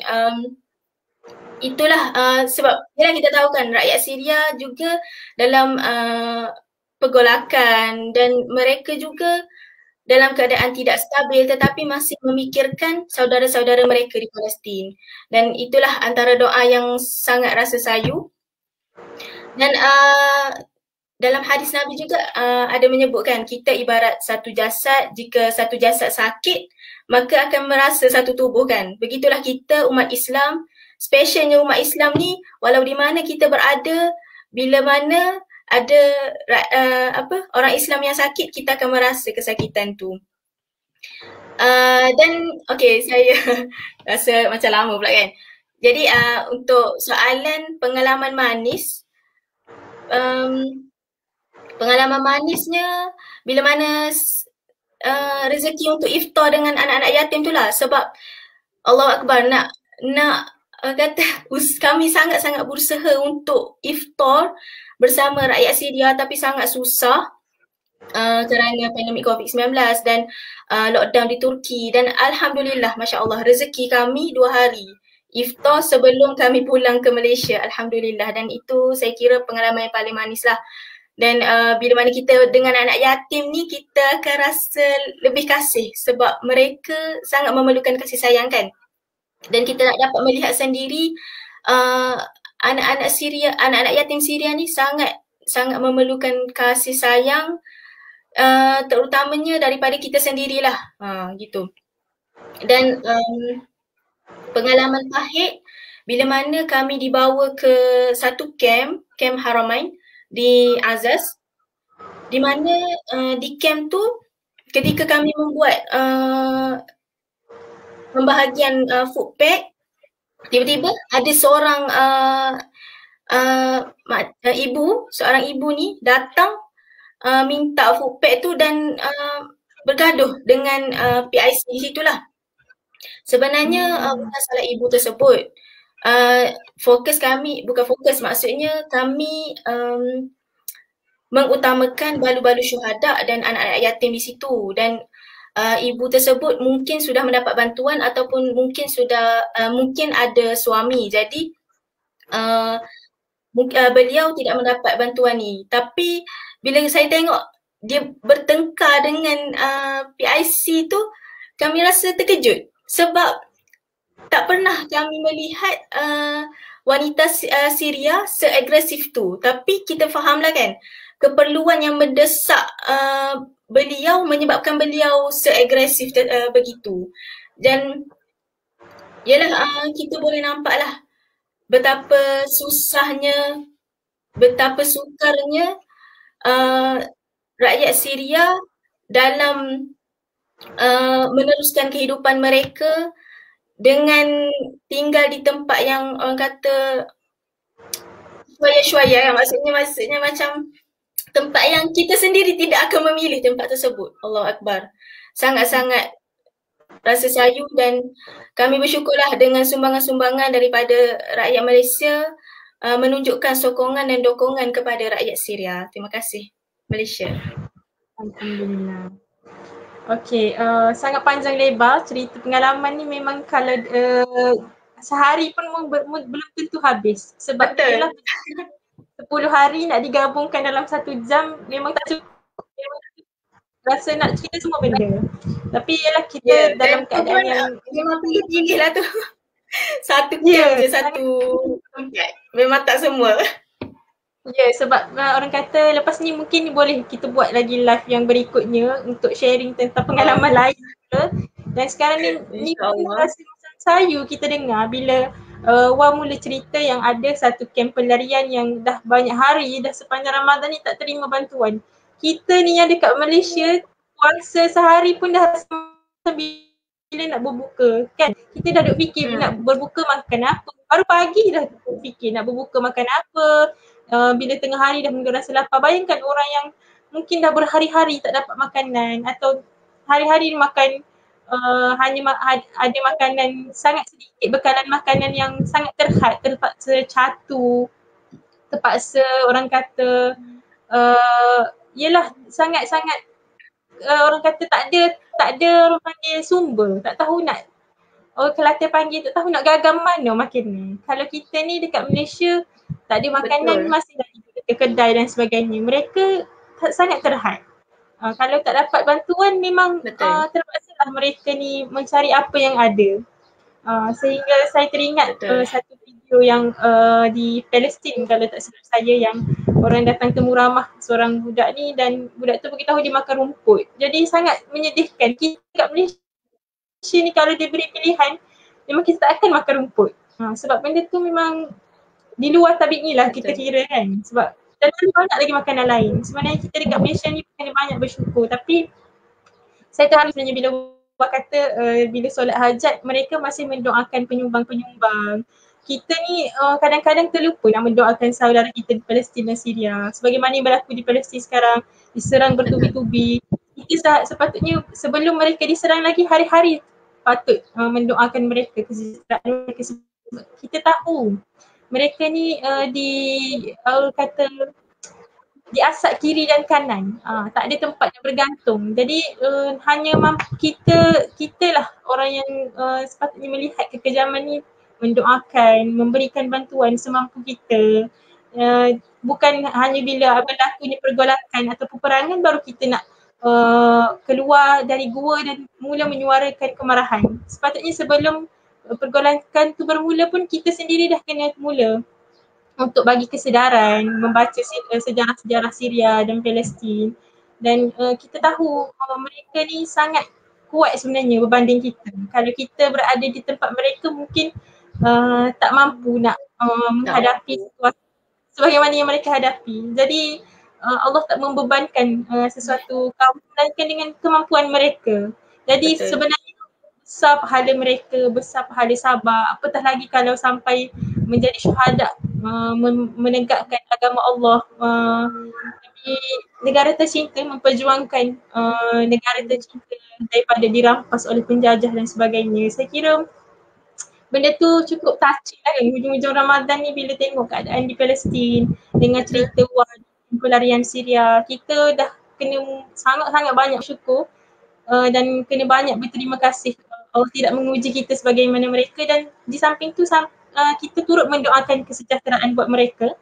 itulah sebab yang kita tahu kan, rakyat Syria juga dalam pergolakan, dan mereka juga dalam keadaan tidak stabil, tetapi masih memikirkan saudara-saudara mereka di Palestin. Dan itulah antara doa yang sangat rasa sayu. Dan dalam hadis Nabi juga ada menyebutkan, kita ibarat satu jasad. Jika satu jasad sakit, maka akan merasa satu tubuh kan. Begitulah kita umat Islam. Specialnya umat Islam ni, walau di mana kita berada, bila mana ada orang Islam yang sakit, kita akan merasa kesakitan tu. Dan saya rasa macam lama pula kan. Jadi untuk soalan pengalaman manis, pengalaman manisnya bila mana rezeki untuk iftar dengan anak-anak yatim tu lah. Sebab Allahu Akbar, nak kami sangat-sangat berusaha untuk iftar bersama rakyat Syria, tapi sangat susah kerana pandemik COVID-19 dan lockdown di Turki. Dan alhamdulillah, Masya Allah, rezeki kami 2 hari iftar sebelum kami pulang ke Malaysia, alhamdulillah. Dan itu saya kira pengalaman yang paling manis lah. Dan bila mana kita dengan anak yatim ni, kita akan rasa lebih kasih sebab mereka sangat memerlukan kasih sayang kan. Dan kita nak dapat melihat sendiri anak-anak yatim Syria ni sangat sangat memerlukan kasih sayang, terutamanya daripada kita sendirilah, gitu. Dan pengalaman pahit bila mana kami dibawa ke satu camp Haramain di Azaz, di mana di camp tu ketika kami membuat pembahagian food pack, tiba-tiba ada seorang seorang ibu ni datang minta food pack tu dan bergaduh dengan PIC di situlah. Sebenarnya bukan salah ibu tersebut. Fokus kami, bukan fokus, maksudnya kami mengutamakan balu-balu syuhada dan anak-anak yatim di situ, dan ibu tersebut mungkin sudah mendapat bantuan ataupun mungkin sudah mungkin ada suami, jadi beliau tidak mendapat bantuan ni. Tapi bila saya tengok dia bertengkar dengan PIC tu, kami rasa terkejut sebab tak pernah kami melihat wanita Syria seagresif tu. Tapi kita fahamlah kan, keperluan yang mendesak beliau menyebabkan beliau seagresif begitu. Dan yalah, kita boleh nampaklah betapa susahnya, betapa sukarnya rakyat Syria dalam meneruskan kehidupan mereka dengan tinggal di tempat yang orang kata syuaya-syuaya, maksudnya macam tempat yang kita sendiri tidak akan memilih tempat tersebut. Allahu Akbar. Sangat-sangat rasa sayu, dan kami bersyukurlah dengan sumbangan-sumbangan daripada rakyat Malaysia menunjukkan sokongan dan dokongan kepada rakyat Syria. Terima kasih Malaysia. Alhamdulillah. Okey, sangat panjang lebar cerita pengalaman ni, memang kalau sehari pun belum tentu habis. Sebab itulah 10 hari nak digabungkan dalam 1 jam memang tak cukup. Rasa nak cerita semua benda. Tapi ialah kita dalam keadaan yang memang pilih lah tu. Satu camp je, satu tempat. Memang tak semua. Ya, sebab orang kata lepas ni mungkin boleh kita buat lagi live yang berikutnya untuk sharing tentang pengalaman lain juga. Dan sekarang ni pun rasa macam sayu kita dengar bila Wah mula cerita yang ada satu kamp pelarian yang dah banyak hari, dah sepanjang Ramadan ni tak terima bantuan. Kita ni yang dekat Malaysia puasa sehari pun dah rasa bila nak berbuka kan. Kita dah duk fikir nak berbuka makan apa. Baru pagi dah fikir nak berbuka makan apa. Bila tengah hari dah mula rasa lapar. Bayangkan orang yang mungkin dah berhari-hari tak dapat makanan atau hari-hari makan hanya ada makanan sangat sedikit, bekalan makanan yang sangat terhad, terpaksa catu, terpaksa orang kata yelah sangat-sangat orang kata tak ada orang panggil sumber, tak tahu nak orang Kelantan panggil tak tahu nak gagam mana makan ni. Kalau kita ni dekat Malaysia tak ada makanan, masih lagi ke kedai dan sebagainya. Mereka sangat terhad. Kalau tak dapat bantuan memang terpaksa lah mereka ni mencari apa yang ada. Sehingga saya teringat satu video yang di Palestin kalau tak silap saya, yang orang datang temu ramah seorang budak ni dan budak tu beritahu dia makan rumput. Jadi sangat menyedihkan. Kita kat Malaysia ni kalau diberi pilihan memang kita tak akan makan rumput. Sebab benda tu memang di luar tabi'i lah kita kira kan. Sebab dan banyak lagi makanan lain. Sebenarnya kita dekat Malaysia ni kena banyak bersyukur. Tapi saya terharu sebenarnya bila Wah kata bila solat hajat mereka masih mendoakan penyumbang-penyumbang. Kita ni kadang-kadang terlupa nak mendoakan saudara kita di Palestin dan Syria. Sebagaimana yang berlaku di Palestin sekarang, diserang bertubi-tubi. Kita sepatutnya sebelum mereka diserang lagi hari-hari patut mendoakan mereka kesejahteraan mereka. Kita tahu mereka ni diasak kiri dan kanan, tak ada tempat yang bergantung. Jadi hanya kita lah orang yang sepatutnya melihat kekejaman ni, mendoakan, memberikan bantuan semampu kita. Bukan hanya bila berlakunya pergolakan atau peperangan baru kita nak keluar dari gua dan mula menyuarakan kemarahan. Sepatutnya sebelum pergolakan tu bermula pun kita sendiri dah kena mula untuk bagi kesedaran, membaca sejarah-sejarah Syria dan Palestin. Dan kita tahu mereka ni sangat kuat sebenarnya berbanding kita. Kalau kita berada di tempat mereka mungkin tak mampu nak menghadapi situasi sebagaimana yang mereka hadapi. Jadi Allah tak membebankan sesuatu kaum melainkan dengan kemampuan mereka. Jadi Betul. sebenarnya besar pahala mereka, besar pahala sabar. Apatah lagi kalau sampai menjadi syuhada, menegakkan agama Allah di negara tercinta, memperjuangkan negara tercinta daripada dirampas oleh penjajah dan sebagainya. Saya kira benda tu cukup touching lah kan hujung-hujung Ramadan ni bila tengok keadaan di Palestin dengan cerita war pelarian Syria. Kita dah kena sangat-sangat banyak syukur dan kena banyak berterima kasih Allah tidak menguji kita sebagaimana mereka, dan di samping tu kita turut mendoakan kesejahteraan buat mereka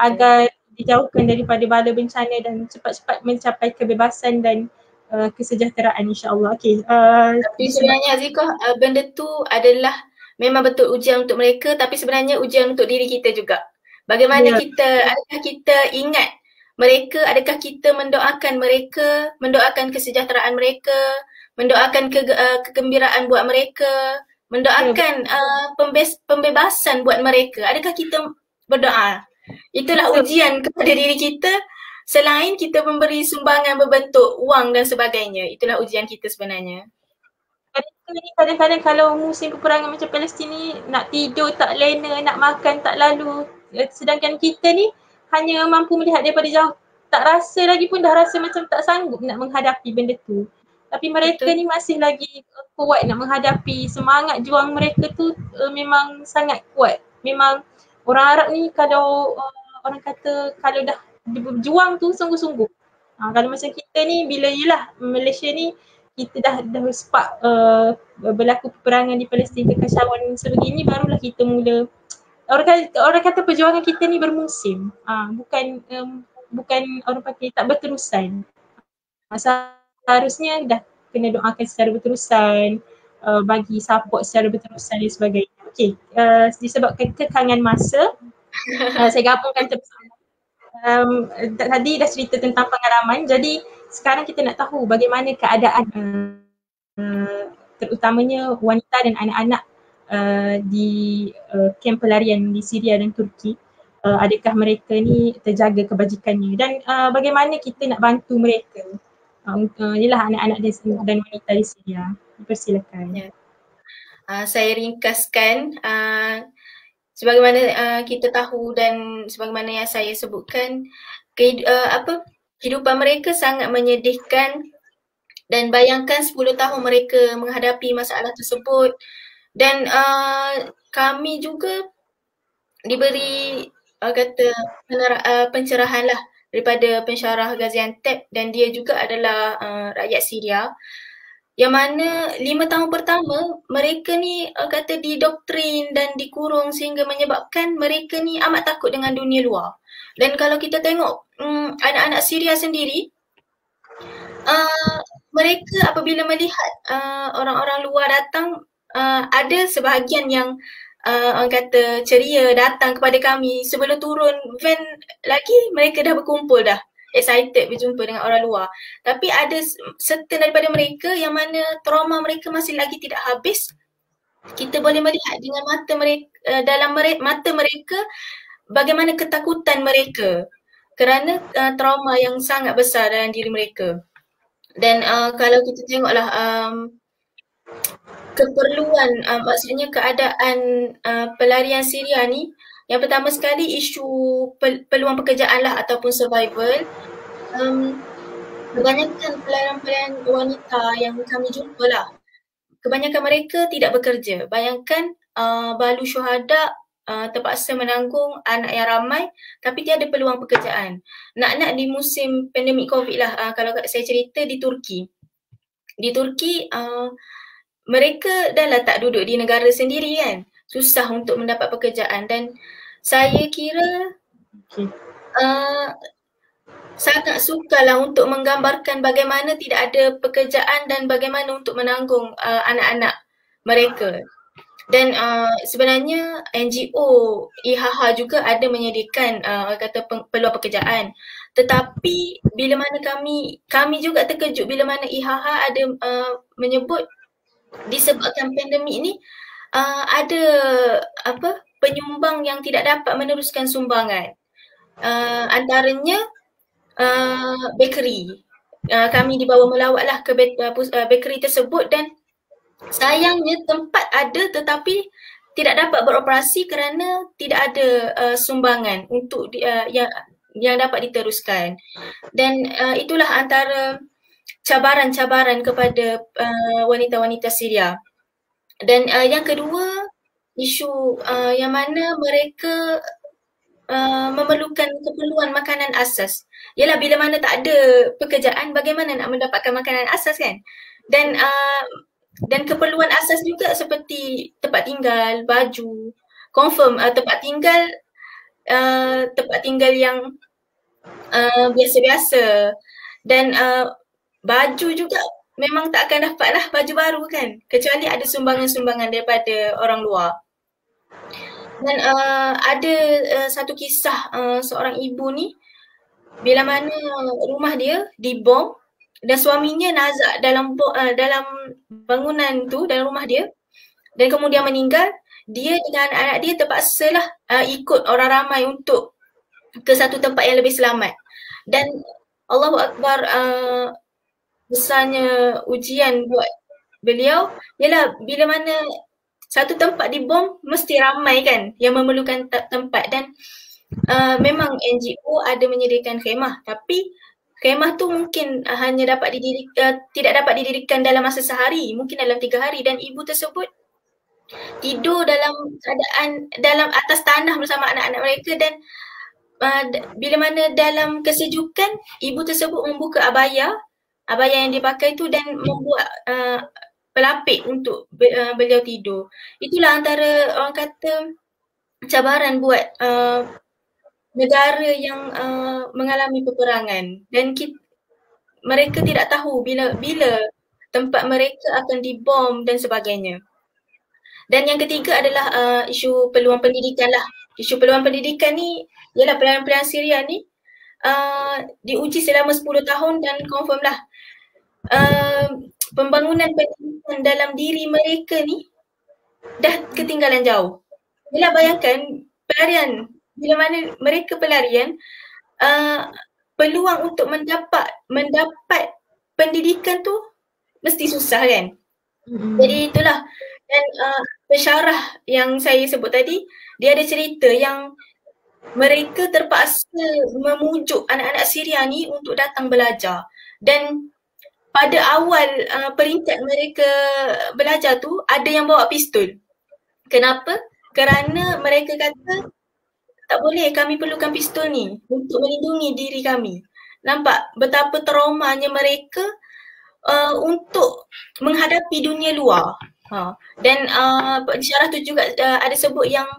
agar dijauhkan daripada bala bencana dan cepat-cepat mencapai kebebasan dan kesejahteraan insya-Allah. Okey. Tapi sebenarnya Azikah, benda tu adalah memang betul ujian untuk mereka, tapi sebenarnya ujian untuk diri kita juga. Bagaimana adakah kita ingat mereka, adakah kita mendoakan mereka, mendoakan kesejahteraan mereka, mendoakan kegembiraan buat mereka, mendoakan pembebasan buat mereka. Adakah kita berdoa? Itulah ujian kepada diri kita selain kita memberi sumbangan berbentuk wang dan sebagainya. Itulah ujian kita sebenarnya. Mereka ni kadang-kadang kalau musim peperangan macam Palestin ni nak tidur tak lena, nak makan tak lalu. Sedangkan kita ni hanya mampu melihat daripada jauh. Tak rasa lagi pun dah rasa macam tak sanggup nak menghadapi benda tu. Tapi mereka ni masih lagi kuat nak menghadapi. Semangat juang mereka tu memang sangat kuat. Memang orang Arab ni kalau orang kata kalau dah berjuang tu sungguh-sungguh. Kalau macam kita ni bila yelah Malaysia ni kita dah spark berlaku peperangan di Palestin, kekacauan sebegini, barulah kita mula orang kata perjuangan kita ni bermusim. Bukan orang panggil tak berterusan. Seharusnya dah kena doakan secara berterusan, bagi support secara berterusan dan sebagainya. Okey, disebabkan kekangan masa, saya gabungkan tadi dah cerita tentang pengalaman, jadi sekarang kita nak tahu bagaimana keadaan terutamanya wanita dan anak-anak di kem pelarian di Syria dan Turki. Adakah mereka ni terjaga kebajikannya dan bagaimana kita nak bantu mereka, ialah anak-anak dan wanita di Syria. Dipersilakan. Saya ringkaskan sebagaimana kita tahu dan sebagaimana yang saya sebutkan, kehidupan mereka sangat menyedihkan, dan bayangkan 10 tahun mereka menghadapi masalah tersebut, dan kami juga diberi pencerahan lah daripada pensyarah Gaziantep, dan dia juga adalah rakyat Syria, yang mana 5 tahun pertama mereka ni didoktrin dan dikurung sehingga menyebabkan mereka ni amat takut dengan dunia luar. Dan kalau kita tengok anak-anak Syria sendiri, mereka apabila melihat orang-orang luar datang, ada sebahagian yang orang kata ceria datang kepada kami. Sebelum turun van lagi mereka dah berkumpul dah, excited berjumpa dengan orang luar. Tapi ada certain daripada mereka yang mana trauma mereka masih lagi tidak habis. Kita boleh melihat dengan mata mereka, dalam mata mereka, bagaimana ketakutan mereka kerana trauma yang sangat besar dalam diri mereka. Dan kalau kita tengoklah keperluan, maksudnya keadaan pelarian Syria ni, yang pertama sekali isu peluang pekerjaan lah ataupun survival. Kebanyakan pelarian wanita yang kami jumpa lah, kebanyakan mereka tidak bekerja. Bayangkan balu syuhada terpaksa menanggung anak yang ramai tapi tiada peluang pekerjaan. Nak di musim pandemik COVID lah, kalau saya cerita di Turki. Di Turki mereka dah lah tak duduk di negara sendiri kan. Susah untuk mendapat pekerjaan, dan saya kira sangat sukarlah untuk menggambarkan bagaimana tidak ada pekerjaan dan bagaimana untuk menanggung anak-anak mereka. Dan sebenarnya NGO IHH juga ada menyediakan peluang pekerjaan. Tetapi bila mana kami juga terkejut bila mana IHH ada menyebut disebabkan pandemik ni ada penyumbang yang tidak dapat meneruskan sumbangan. Antaranya bakery. Kami dibawa melawatlah ke bakery tersebut dan sayangnya tempat ada tetapi tidak dapat beroperasi kerana tidak ada sumbangan untuk yang dapat diteruskan. Dan itulah antara cabaran-cabaran kepada wanita-wanita Syria. Dan yang kedua, isu yang mana mereka memerlukan keperluan makanan asas. Yalah, bila mana tak ada pekerjaan, bagaimana nak mendapatkan makanan asas kan? Dan keperluan asas juga seperti tempat tinggal, baju, confirm tempat tinggal yang biasa-biasa. Dan baju juga memang tak akan dapatlah baju baru kan, kecuali ada sumbangan-sumbangan daripada orang luar. Dan ada satu kisah seorang ibu ni bila mana rumah dia dibom dan suaminya nazak dalam bangunan tu, dalam rumah dia, dan kemudian meninggal. Dia dengan anak dia terpaksalah ikut orang ramai untuk ke satu tempat yang lebih selamat. Dan Allahu Akbar, besarnya ujian buat beliau ialah bila mana satu tempat dibom mesti ramai kan yang memerlukan tempat. Dan memang NGO ada menyediakan khemah, tapi khemah tu mungkin hanya tidak dapat didirikan dalam masa sehari, mungkin dalam 3 hari. Dan ibu tersebut tidur dalam atas tanah bersama anak-anak mereka. Dan bila mana dalam kesejukan, ibu tersebut membuka abaya yang dipakai tu dan membuat pelapik untuk beliau tidur. Itulah antara orang kata cabaran buat negara yang mengalami peperangan. Dan mereka tidak tahu bila tempat mereka akan dibom dan sebagainya. Dan yang ketiga adalah isu peluang pendidikan lah. Isu peluang pendidikan ni ialah pelayan-pelayan Syria ni diuji selama 10 tahun dan confirm lah pembangunan pendidikan dalam diri mereka ni dah ketinggalan jauh. Bila bayangkan pelarian, bila mana mereka pelarian, peluang untuk mendapat pendidikan tu mesti susah kan. Jadi itulah. Dan pensyarah yang saya sebut tadi, dia ada cerita yang mereka terpaksa memujuk anak-anak Syria ni untuk datang belajar. Dan pada awal peringkat mereka belajar tu, ada yang bawa pistol. Kenapa? Kerana mereka kata, tak boleh, kami perlukan pistol ni untuk melindungi diri kami. Nampak betapa traumanya mereka untuk menghadapi dunia luar. Dan pensyarah tu juga ada sebut yang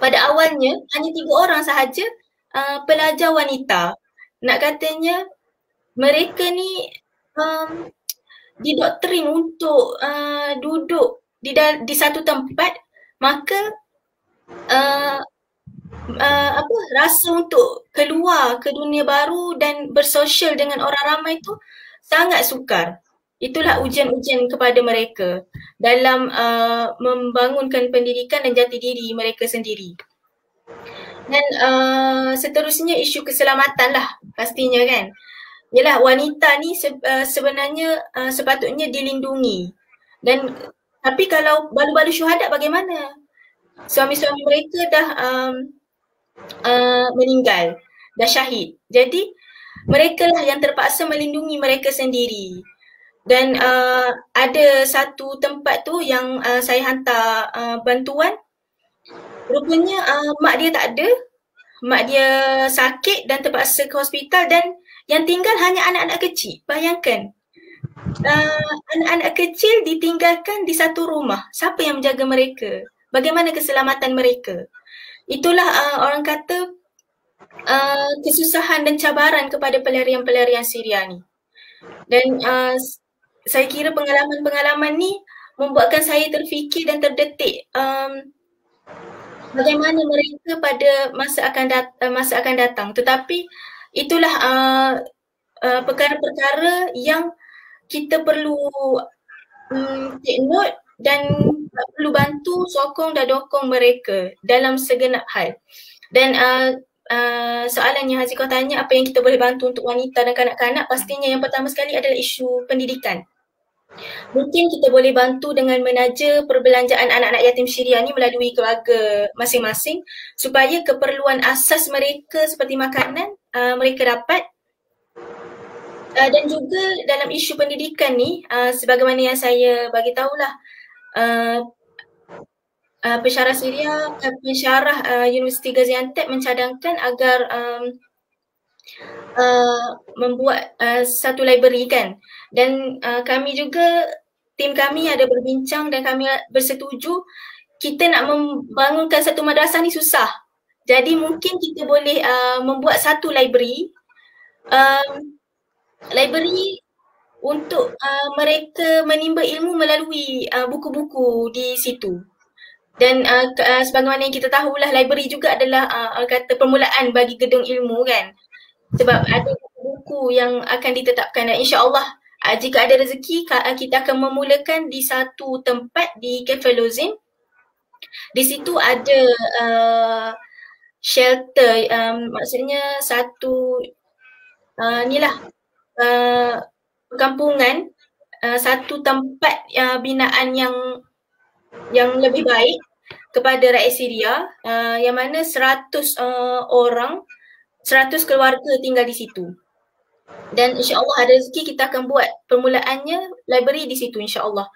pada awalnya hanya 3 orang sahaja pelajar wanita. Nak katanya mereka ni didoktrin untuk duduk di satu tempat, maka rasa untuk keluar ke dunia baru dan bersosial dengan orang ramai tu sangat sukar. Itulah ujian-ujian kepada mereka dalam membangunkan pendidikan dan jati diri mereka sendiri. Dan seterusnya isu keselamatan lah pastinya kan. Yalah, wanita ni sebenarnya sepatutnya dilindungi. Dan tapi kalau balu-balu syuhada bagaimana? Suami-suami mereka dah meninggal, dah syahid. Jadi mereka lah yang terpaksa melindungi mereka sendiri. Dan ada satu tempat tu yang saya hantar bantuan. Rupanya mak dia tak ada. Mak dia sakit dan terpaksa ke hospital dan yang tinggal hanya anak-anak kecil. Bayangkan. Anak-anak kecil ditinggalkan di satu rumah. Siapa yang menjaga mereka? Bagaimana keselamatan mereka? Itulah orang kata kesusahan dan cabaran kepada pelarian-pelarian Syria ni. Dan saya kira pengalaman-pengalaman ni membuatkan saya terfikir dan terdetik bagaimana mereka pada masa akan datang. Tetapi itulah perkara-perkara yang kita perlu take note dan perlu bantu, sokong dan dokong mereka dalam segenap hal. Dan soalan yang Hazikah tanya, apa yang kita boleh bantu untuk wanita dan kanak-kanak, pastinya yang pertama sekali adalah isu pendidikan. Mungkin kita boleh bantu dengan menaja perbelanjaan anak-anak yatim Syria ni melalui keluarga masing-masing supaya keperluan asas mereka seperti makanan mereka dapat. Dan juga dalam isu pendidikan ni, sebagaimana yang saya bagi tahulah, pensyarah Universiti Gaziantep mencadangkan agar membuat satu library kan. Dan kami juga, tim kami ada berbincang dan kami bersetuju kita nak membangunkan satu madrasah ni susah. Jadi mungkin kita boleh membuat satu library untuk mereka menimba ilmu melalui buku-buku di situ. Dan sebagaimana yang kita tahulah, library juga adalah kata permulaan bagi gedung ilmu kan. Sebab ada buku yang akan ditetapkan dan insya-Allah jika ada rezeki kita akan memulakan di satu tempat di Cafe Lozin. Di situ ada shelter, maksudnya satu perkampungan, satu tempat binaan yang lebih baik kepada rakyat Syria, yang mana 100 orang, 100 keluarga tinggal di situ. Dan insya-Allah ada rezeki kita akan buat permulaannya library di situ insya-Allah.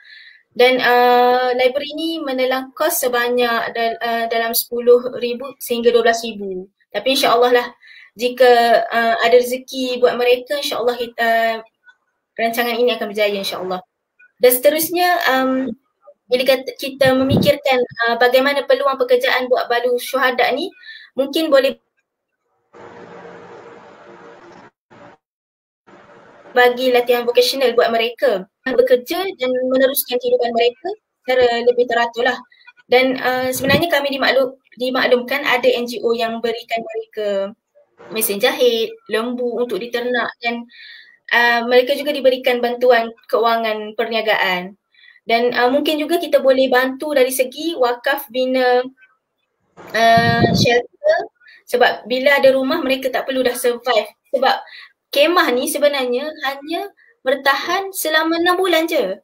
Dan library ni menelan kos sebanyak dalam 10,000 sehingga 12,000. Tapi insya-Allah lah jika ada rezeki buat mereka, insya-Allah rancangan ini akan berjaya insya-Allah. Dan seterusnya bila kita memikirkan bagaimana peluang pekerjaan buat balu syuhada ni, mungkin boleh bagi latihan vokasional buat mereka bekerja dan meneruskan kehidupan mereka secara lebih teratur lah. Dan sebenarnya kami dimaklumkan ada NGO yang berikan mereka mesin jahit, lembu untuk diternak dan mereka juga diberikan bantuan keuangan perniagaan. Dan mungkin juga kita boleh bantu dari segi wakaf bina shelter, sebab bila ada rumah mereka tak perlu dah survive. Sebab kemah ni sebenarnya hanya bertahan selama 6 bulan je.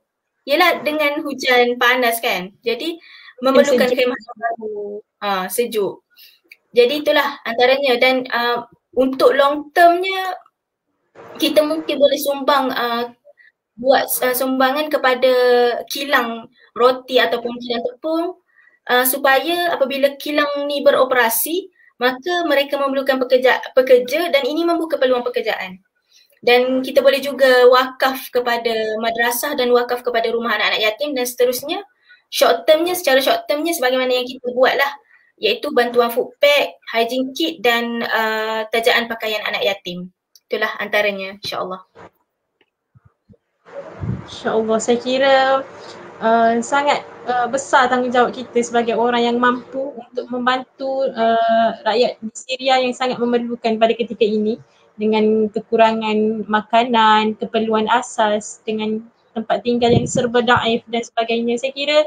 Yelah dengan hujan panas kan. Jadi memerlukan kemah yang baru, sejuk. Jadi itulah antaranya. Dan untuk long termnya kita mungkin boleh sumbang buat sumbangan kepada kilang roti ataupun kilang tepung supaya apabila kilang ni beroperasi, maka mereka memerlukan pekerja dan ini membuka peluang pekerjaan. Dan kita boleh juga wakaf kepada madrasah dan wakaf kepada rumah anak-anak yatim dan seterusnya. Secara short termnya sebagaimana yang kita buat lah, iaitu bantuan food pack, hygiene kit dan tajaan pakaian anak yatim. Itulah antaranya insya-Allah. InsyaAllah, saya kira sangat besar tanggungjawab kita sebagai orang yang mampu untuk membantu rakyat di Syria yang sangat memerlukan pada ketika ini dengan kekurangan makanan, keperluan asas, dengan tempat tinggal yang serba daif dan sebagainya. Saya kira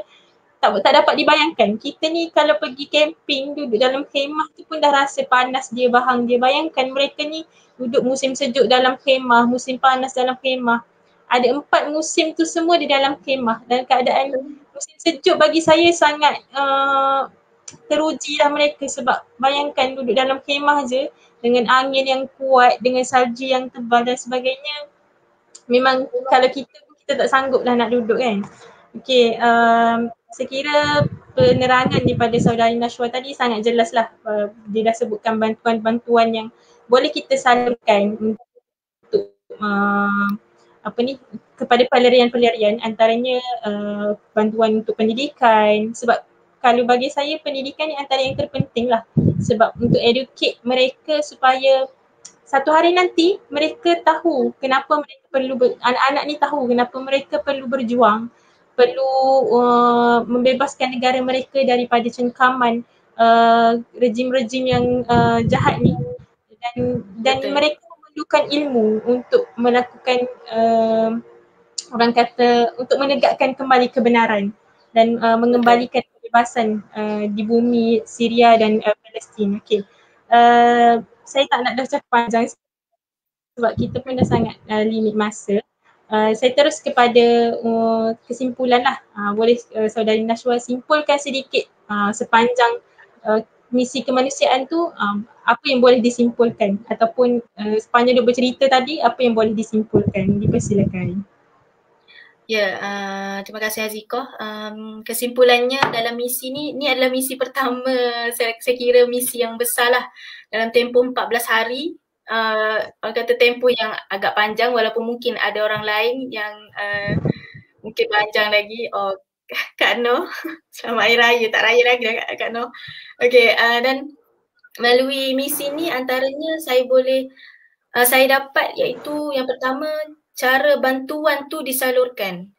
tak dapat dibayangkan. Kita ni kalau pergi camping, duduk dalam khemah tu pun dah rasa panas dia, bahang dia. Bayangkan mereka ni duduk musim sejuk dalam khemah, musim panas dalam khemah. Ada 4 musim tu semua di dalam khemah. Dan keadaan musim sejuk bagi saya sangat terujilah mereka sebab bayangkan duduk dalam khemah je dengan angin yang kuat, dengan salji yang tebal dan sebagainya. Memang kalau kita tak sanggup lah nak duduk kan. Okey, saya kira penerangan daripada saudari Nashwa tadi sangat jelas lah. Dia dah sebutkan bantuan-bantuan yang boleh kita salurkan untuk kepada pelarian-pelarian, antaranya bantuan untuk pendidikan. Sebab kalau bagi saya pendidikan ni antara yang terpenting lah. Sebab untuk educate mereka supaya satu hari nanti mereka tahu kenapa mereka perlu, anak-anak ni tahu kenapa mereka perlu berjuang perlu membebaskan negara mereka daripada cengkaman rejim-rejim yang jahat ni, dan Betul. mereka memerlukan ilmu untuk melakukan orang kata untuk menegakkan kembali kebenaran dan mengembalikan kebebasan di bumi Syria dan Palestin. Okey. Saya tak nak dah cakap panjang sebab kita pun dah sangat limit masa. Saya terus kepada kesimpulan lah. Boleh Saudari Nashwa simpulkan sedikit sepanjang misi kemanusiaan tu apa yang boleh disimpulkan ataupun sepanjang dia bercerita tadi apa yang boleh disimpulkan. Dipersilakan. Ya, terima kasih Aziko. Kesimpulannya dalam misi ni adalah misi pertama, saya kira misi yang besar lah dalam tempoh 14 hari. Orang kata tempoh yang agak panjang walaupun mungkin ada orang lain yang mungkin panjang lagi. Oh, Kak Noh, selamat Hari Raya, tak raya lagi lah Kak Noh. Okay, dan melalui misi ni antaranya saya dapat iaitu yang pertama, cara bantuan tu disalurkan.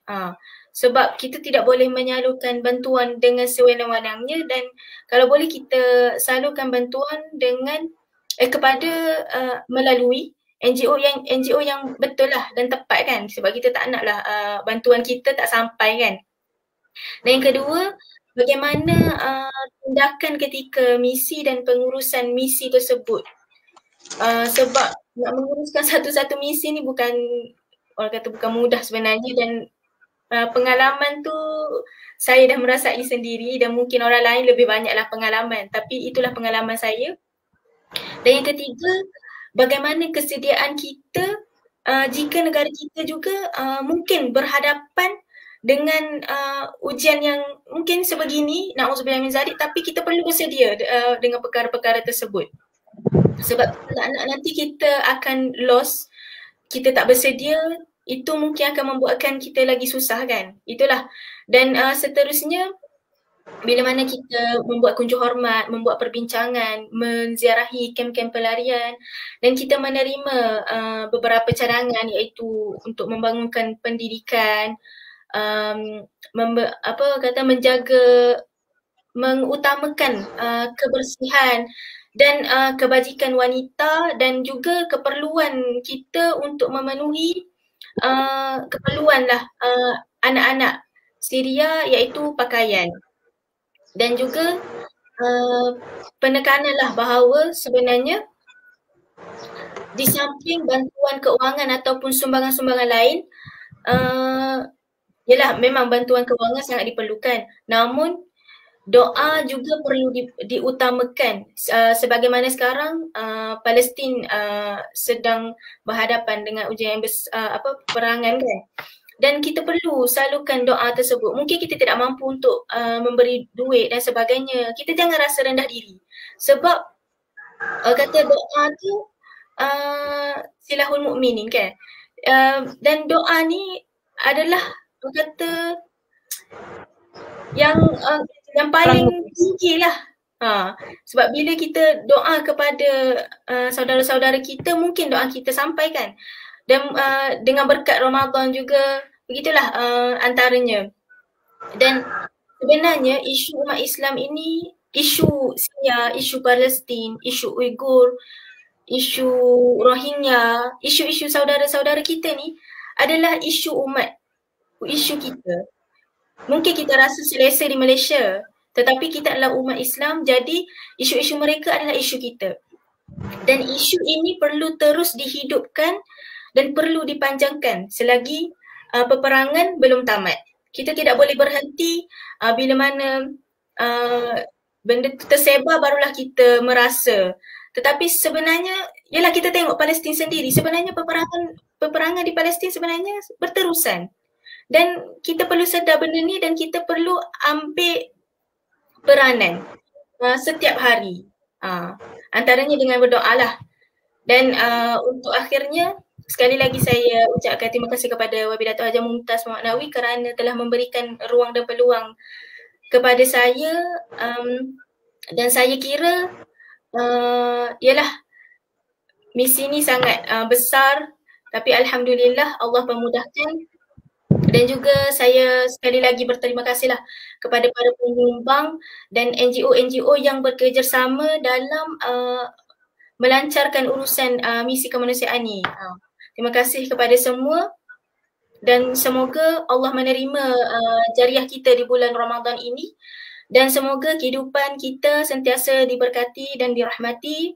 Sebab kita tidak boleh menyalurkan bantuan dengan sewenang-wenangnya dan kalau boleh kita salurkan bantuan dengan kepada melalui NGO yang betul lah dan tepat kan, sebab kita tak naklah bantuan kita tak sampai kan. Dan yang kedua, bagaimana tindakan ketika misi dan pengurusan misi tersebut. Sebab nak menguruskan satu-satu misi ni bukan mudah sebenarnya dan pengalaman tu saya dah merasai sendiri dan mungkin orang lain lebih banyaklah pengalaman, tapi itulah pengalaman saya. Dan yang ketiga, bagaimana kesediaan kita jika negara kita juga mungkin berhadapan dengan ujian yang mungkin sebegini, na'udzubillah min zalik, tapi kita perlu bersedia dengan perkara-perkara tersebut. Sebab nanti kita akan loss, kita tak bersedia, itu mungkin akan membuatkan kita lagi susah kan. Itulah. Dan seterusnya, bila mana kita membuat kunjung hormat, membuat perbincangan, menziarahi kem-kem pelarian dan kita menerima beberapa cadangan iaitu untuk membangunkan pendidikan, menjaga, mengutamakan kebersihan dan kebajikan wanita dan juga keperluan kita untuk memenuhi keperluanlah anak-anak Syria iaitu pakaian. Dan juga penekananlah bahawa sebenarnya di samping bantuan keuangan ataupun sumbangan-sumbangan lain, yalah memang bantuan keuangan sangat diperlukan. Namun doa juga perlu diutamakan sebagaimana sekarang Palestin sedang berhadapan dengan ujian yang peperangan kan. Dan kita perlu salurkan doa tersebut. Mungkin kita tidak mampu untuk memberi duit dan sebagainya. Kita jangan rasa rendah diri. Sebab kata doa tu silahul mu'minin kan. Dan doa ni adalah kata yang paling tinggi lah. Sebab bila kita doa kepada saudara-saudara kita, mungkin doa kita sampai kan. Dan dengan berkat Ramadan juga, begitulah antaranya. Dan sebenarnya isu umat Islam ini, isu Syria, isu Palestin, isu Uyghur, isu Rohingya, isu-isu saudara-saudara kita ni adalah isu umat, isu kita. Mungkin kita rasa selesa di Malaysia, tetapi kita adalah umat Islam, jadi isu-isu mereka adalah isu kita. Dan isu ini perlu terus dihidupkan dan perlu dipanjangkan selagi peperangan belum tamat. Kita tidak boleh berhenti bila mana benda tersebar barulah kita merasa. Tetapi sebenarnya, ialah kita tengok Palestin sendiri, sebenarnya peperangan di Palestin sebenarnya berterusan. Dan kita perlu sedar benda ni dan kita perlu ambil peranan setiap hari. Antaranya dengan berdoa lah. Dan untuk akhirnya, sekali lagi saya ucapkan terima kasih kepada Wabi Datuk Haji Mumtaz Muhammad Nawawi kerana telah memberikan ruang dan peluang kepada saya dan saya kira ialah misi ni sangat besar, tapi alhamdulillah Allah memudahkan Dan juga saya sekali lagi berterima kasihlah kepada para penyumbang dan NGO-NGO yang bekerjasama dalam melancarkan urusan misi kemanusiaan ni. Terima kasih kepada semua dan semoga Allah menerima jariah kita di bulan Ramadan ini dan semoga kehidupan kita sentiasa diberkati dan dirahmati.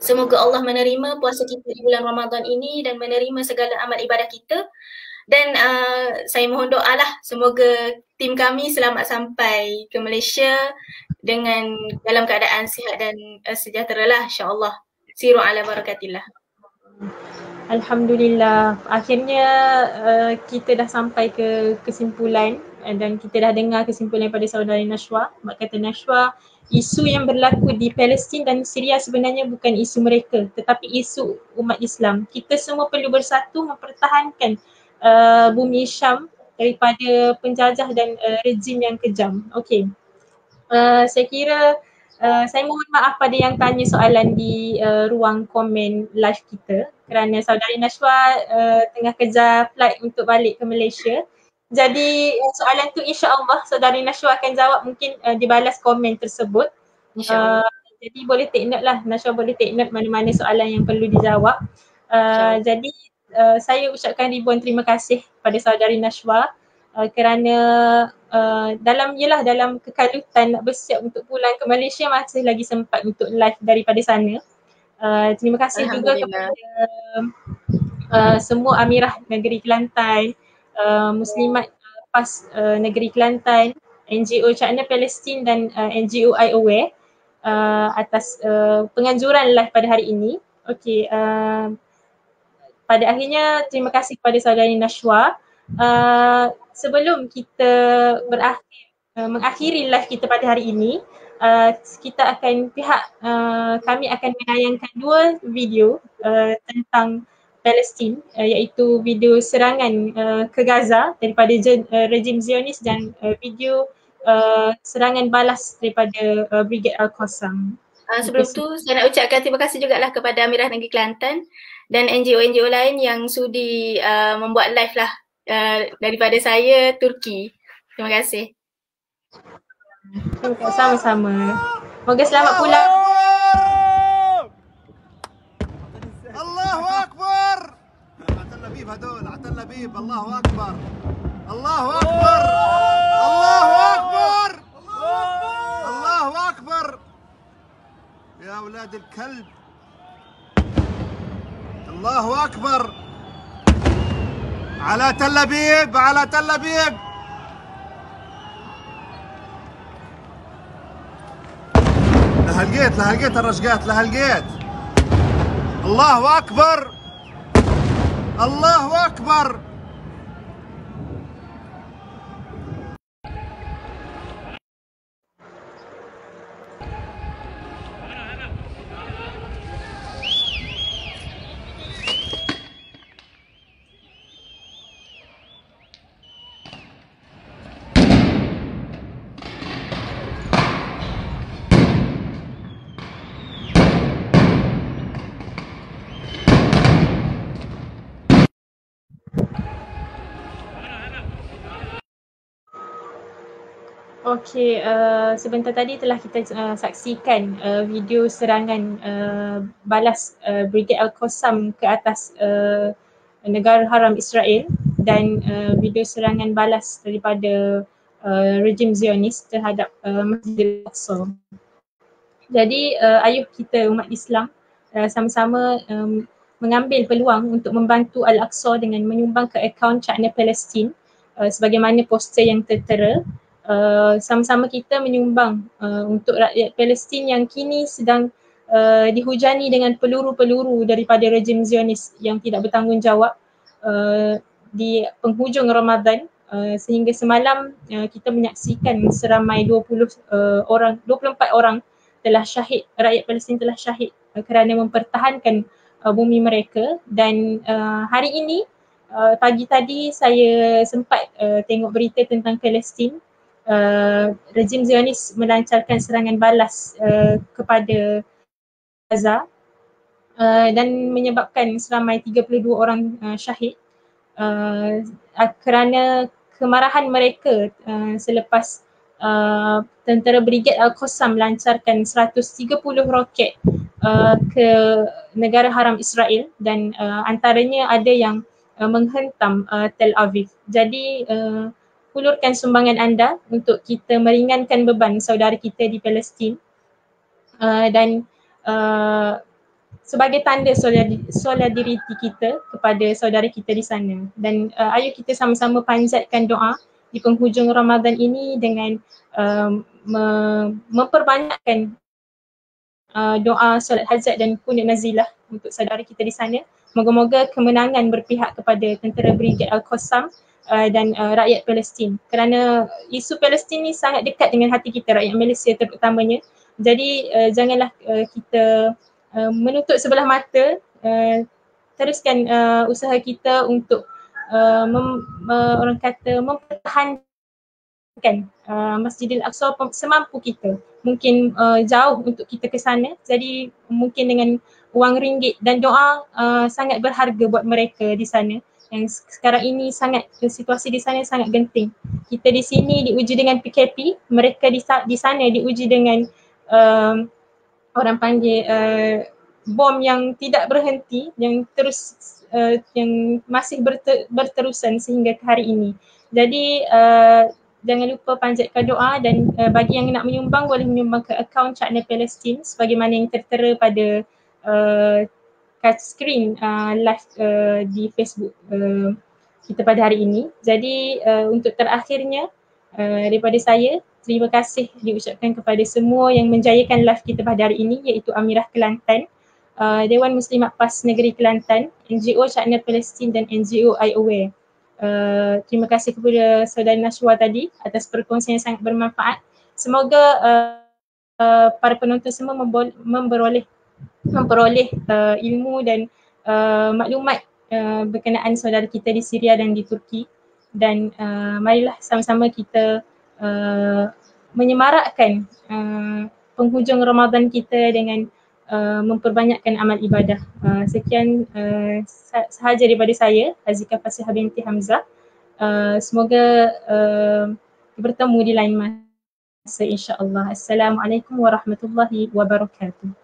Semoga Allah menerima puasa kita di bulan Ramadan ini dan menerima segala amal ibadah kita. Dan saya mohon doa lah semoga tim kami selamat sampai ke Malaysia dengan dalam keadaan sihat dan sejahtera lah, insyaAllah. Siru ala barakatillah. Alhamdulillah, akhirnya kita dah sampai ke kesimpulan dan kita dah dengar kesimpulan daripada saudari Nashwa. Mak kata Nashwa, isu yang berlaku di Palestin dan Syria sebenarnya bukan isu mereka tetapi isu umat Islam. Kita semua perlu bersatu mempertahankan bumi Syam daripada penjajah dan rejim yang kejam. Okey. Saya kira saya mohon maaf pada yang tanya soalan di ruang komen live kita kerana saudari Nashwa tengah kejar flight untuk balik ke Malaysia. Jadi soalan tu insya-Allah saudari Nashwa akan jawab mungkin dibalas komen tersebut. Jadi boleh take note lah, Nashwa boleh take note mana-mana soalan yang perlu dijawab. Jadi saya ucapkan ribuan terima kasih pada saudari Nashwa kerana dalam kekalutan nak bersiap untuk pulang ke Malaysia masih lagi sempat untuk live daripada sana. Terima kasih juga kepada semua Amirah Negeri Kelantan, Muslimat PAS Negeri Kelantan, NGO Cakna Palestin dan NGO iAware atas penganjuran live pada hari ini. Okey, pada akhirnya terima kasih kepada saudari Nashwa. Sebelum kita mengakhiri live kita pada hari ini, kami akan menayangkan 2 video tentang Palestin, iaitu video serangan ke Gaza daripada rejim Zionis dan video serangan balas daripada Brigade Al-Qassam. Sebelum tu saya nak ucapkan terima kasih jugalah kepada Amirah Negeri Kelantan dan NGO-NGO lain yang sudi membuat live lah daripada saya Turki. Terima kasih. Sama-sama. Moga selamat pulang. Allahu Akbar. Atal Labib hadol, Atal Labib, Allahu Akbar. Allahu Akbar. Allahu Akbar. Allahu Akbar. يا أولاد الكلب الله أكبر على تل أبيب على تل أبيب لهالقيت الرشقات لهالقيت الله أكبر الله أكبر Okey, sebentar tadi telah kita saksikan video serangan balas Brigade Al-Qassam ke atas negara haram Israel dan video serangan balas daripada rejim Zionis terhadap Masjid Al-Aqsa. Jadi ayuh kita umat Islam sama-sama mengambil peluang untuk membantu Al-Aqsa dengan menyumbang ke akaun Cakna Palestin sebagaimana poster yang tertera. Sama-sama kita menyumbang untuk rakyat Palestin yang kini sedang dihujani dengan peluru-peluru daripada rejim Zionis yang tidak bertanggungjawab di penghujung Ramadan, sehingga semalam kita menyaksikan seramai 24 orang telah syahid, rakyat Palestin telah syahid kerana mempertahankan bumi mereka. Dan hari ini pagi tadi saya sempat tengok berita tentang Palestin. Rejim Zionis melancarkan serangan balas kepada Gaza dan menyebabkan seramai 32 orang syahid. kerana kemarahan mereka selepas tentera Brigade Al-Qassam lancarkan 130 roket ke negara haram Israel dan antaranya ada yang menghentam Tel Aviv. Jadi hulurkan sumbangan anda untuk kita meringankan beban saudara kita di Palestin dan sebagai tanda solidariti kita kepada saudara kita di sana. Dan ayo kita sama-sama panjatkan doa di penghujung Ramadan ini dengan memperbanyakkan doa solat hajat dan kunut nazilah untuk saudara kita di sana. Moga-moga kemenangan berpihak kepada tentera Brigade Al-Qassam dan rakyat Palestin. Kerana isu Palestin ni sangat dekat dengan hati kita, rakyat Malaysia terutamanya. Jadi janganlah kita menutup sebelah mata, teruskan usaha kita untuk orang kata mempertahankan Masjidil Aqsa semampu kita. Mungkin jauh untuk kita ke sana, jadi mungkin dengan wang ringgit dan doa sangat berharga buat mereka di sana. Yang sekarang ini situasi di sana sangat genting. Kita di sini diuji dengan PKP, mereka di sana diuji dengan orang panggil bom yang tidak berhenti, yang terus yang masih berterusan sehingga ke hari ini. Jadi jangan lupa panjatkan doa dan bagi yang nak menyumbang boleh menyumbang ke akaun Cakna Palestin sebagaimana yang tertera pada kat skrin live di Facebook kita pada hari ini. Jadi untuk terakhirnya daripada saya, terima kasih diucapkan kepada semua yang menjayakan live kita pada hari ini, iaitu Amirah Kelantan, Dewan Muslimat PAS Negeri Kelantan, NGO Cakna Palestin dan NGO iAware. Terima kasih kepada saudara Nashwa tadi atas perkongsian yang sangat bermanfaat. Semoga para penonton semua memperoleh ilmu dan maklumat berkenaan saudara kita di Syria dan di Turki. Dan marilah sama-sama kita menyemarakkan penghujung Ramadan kita dengan memperbanyakkan amal ibadah. Sekian sahaja daripada saya, Azika Fasihah binti Hamzah. Semoga bertemu di lain masa insya-Allah. Assalamualaikum warahmatullahi wabarakatuh.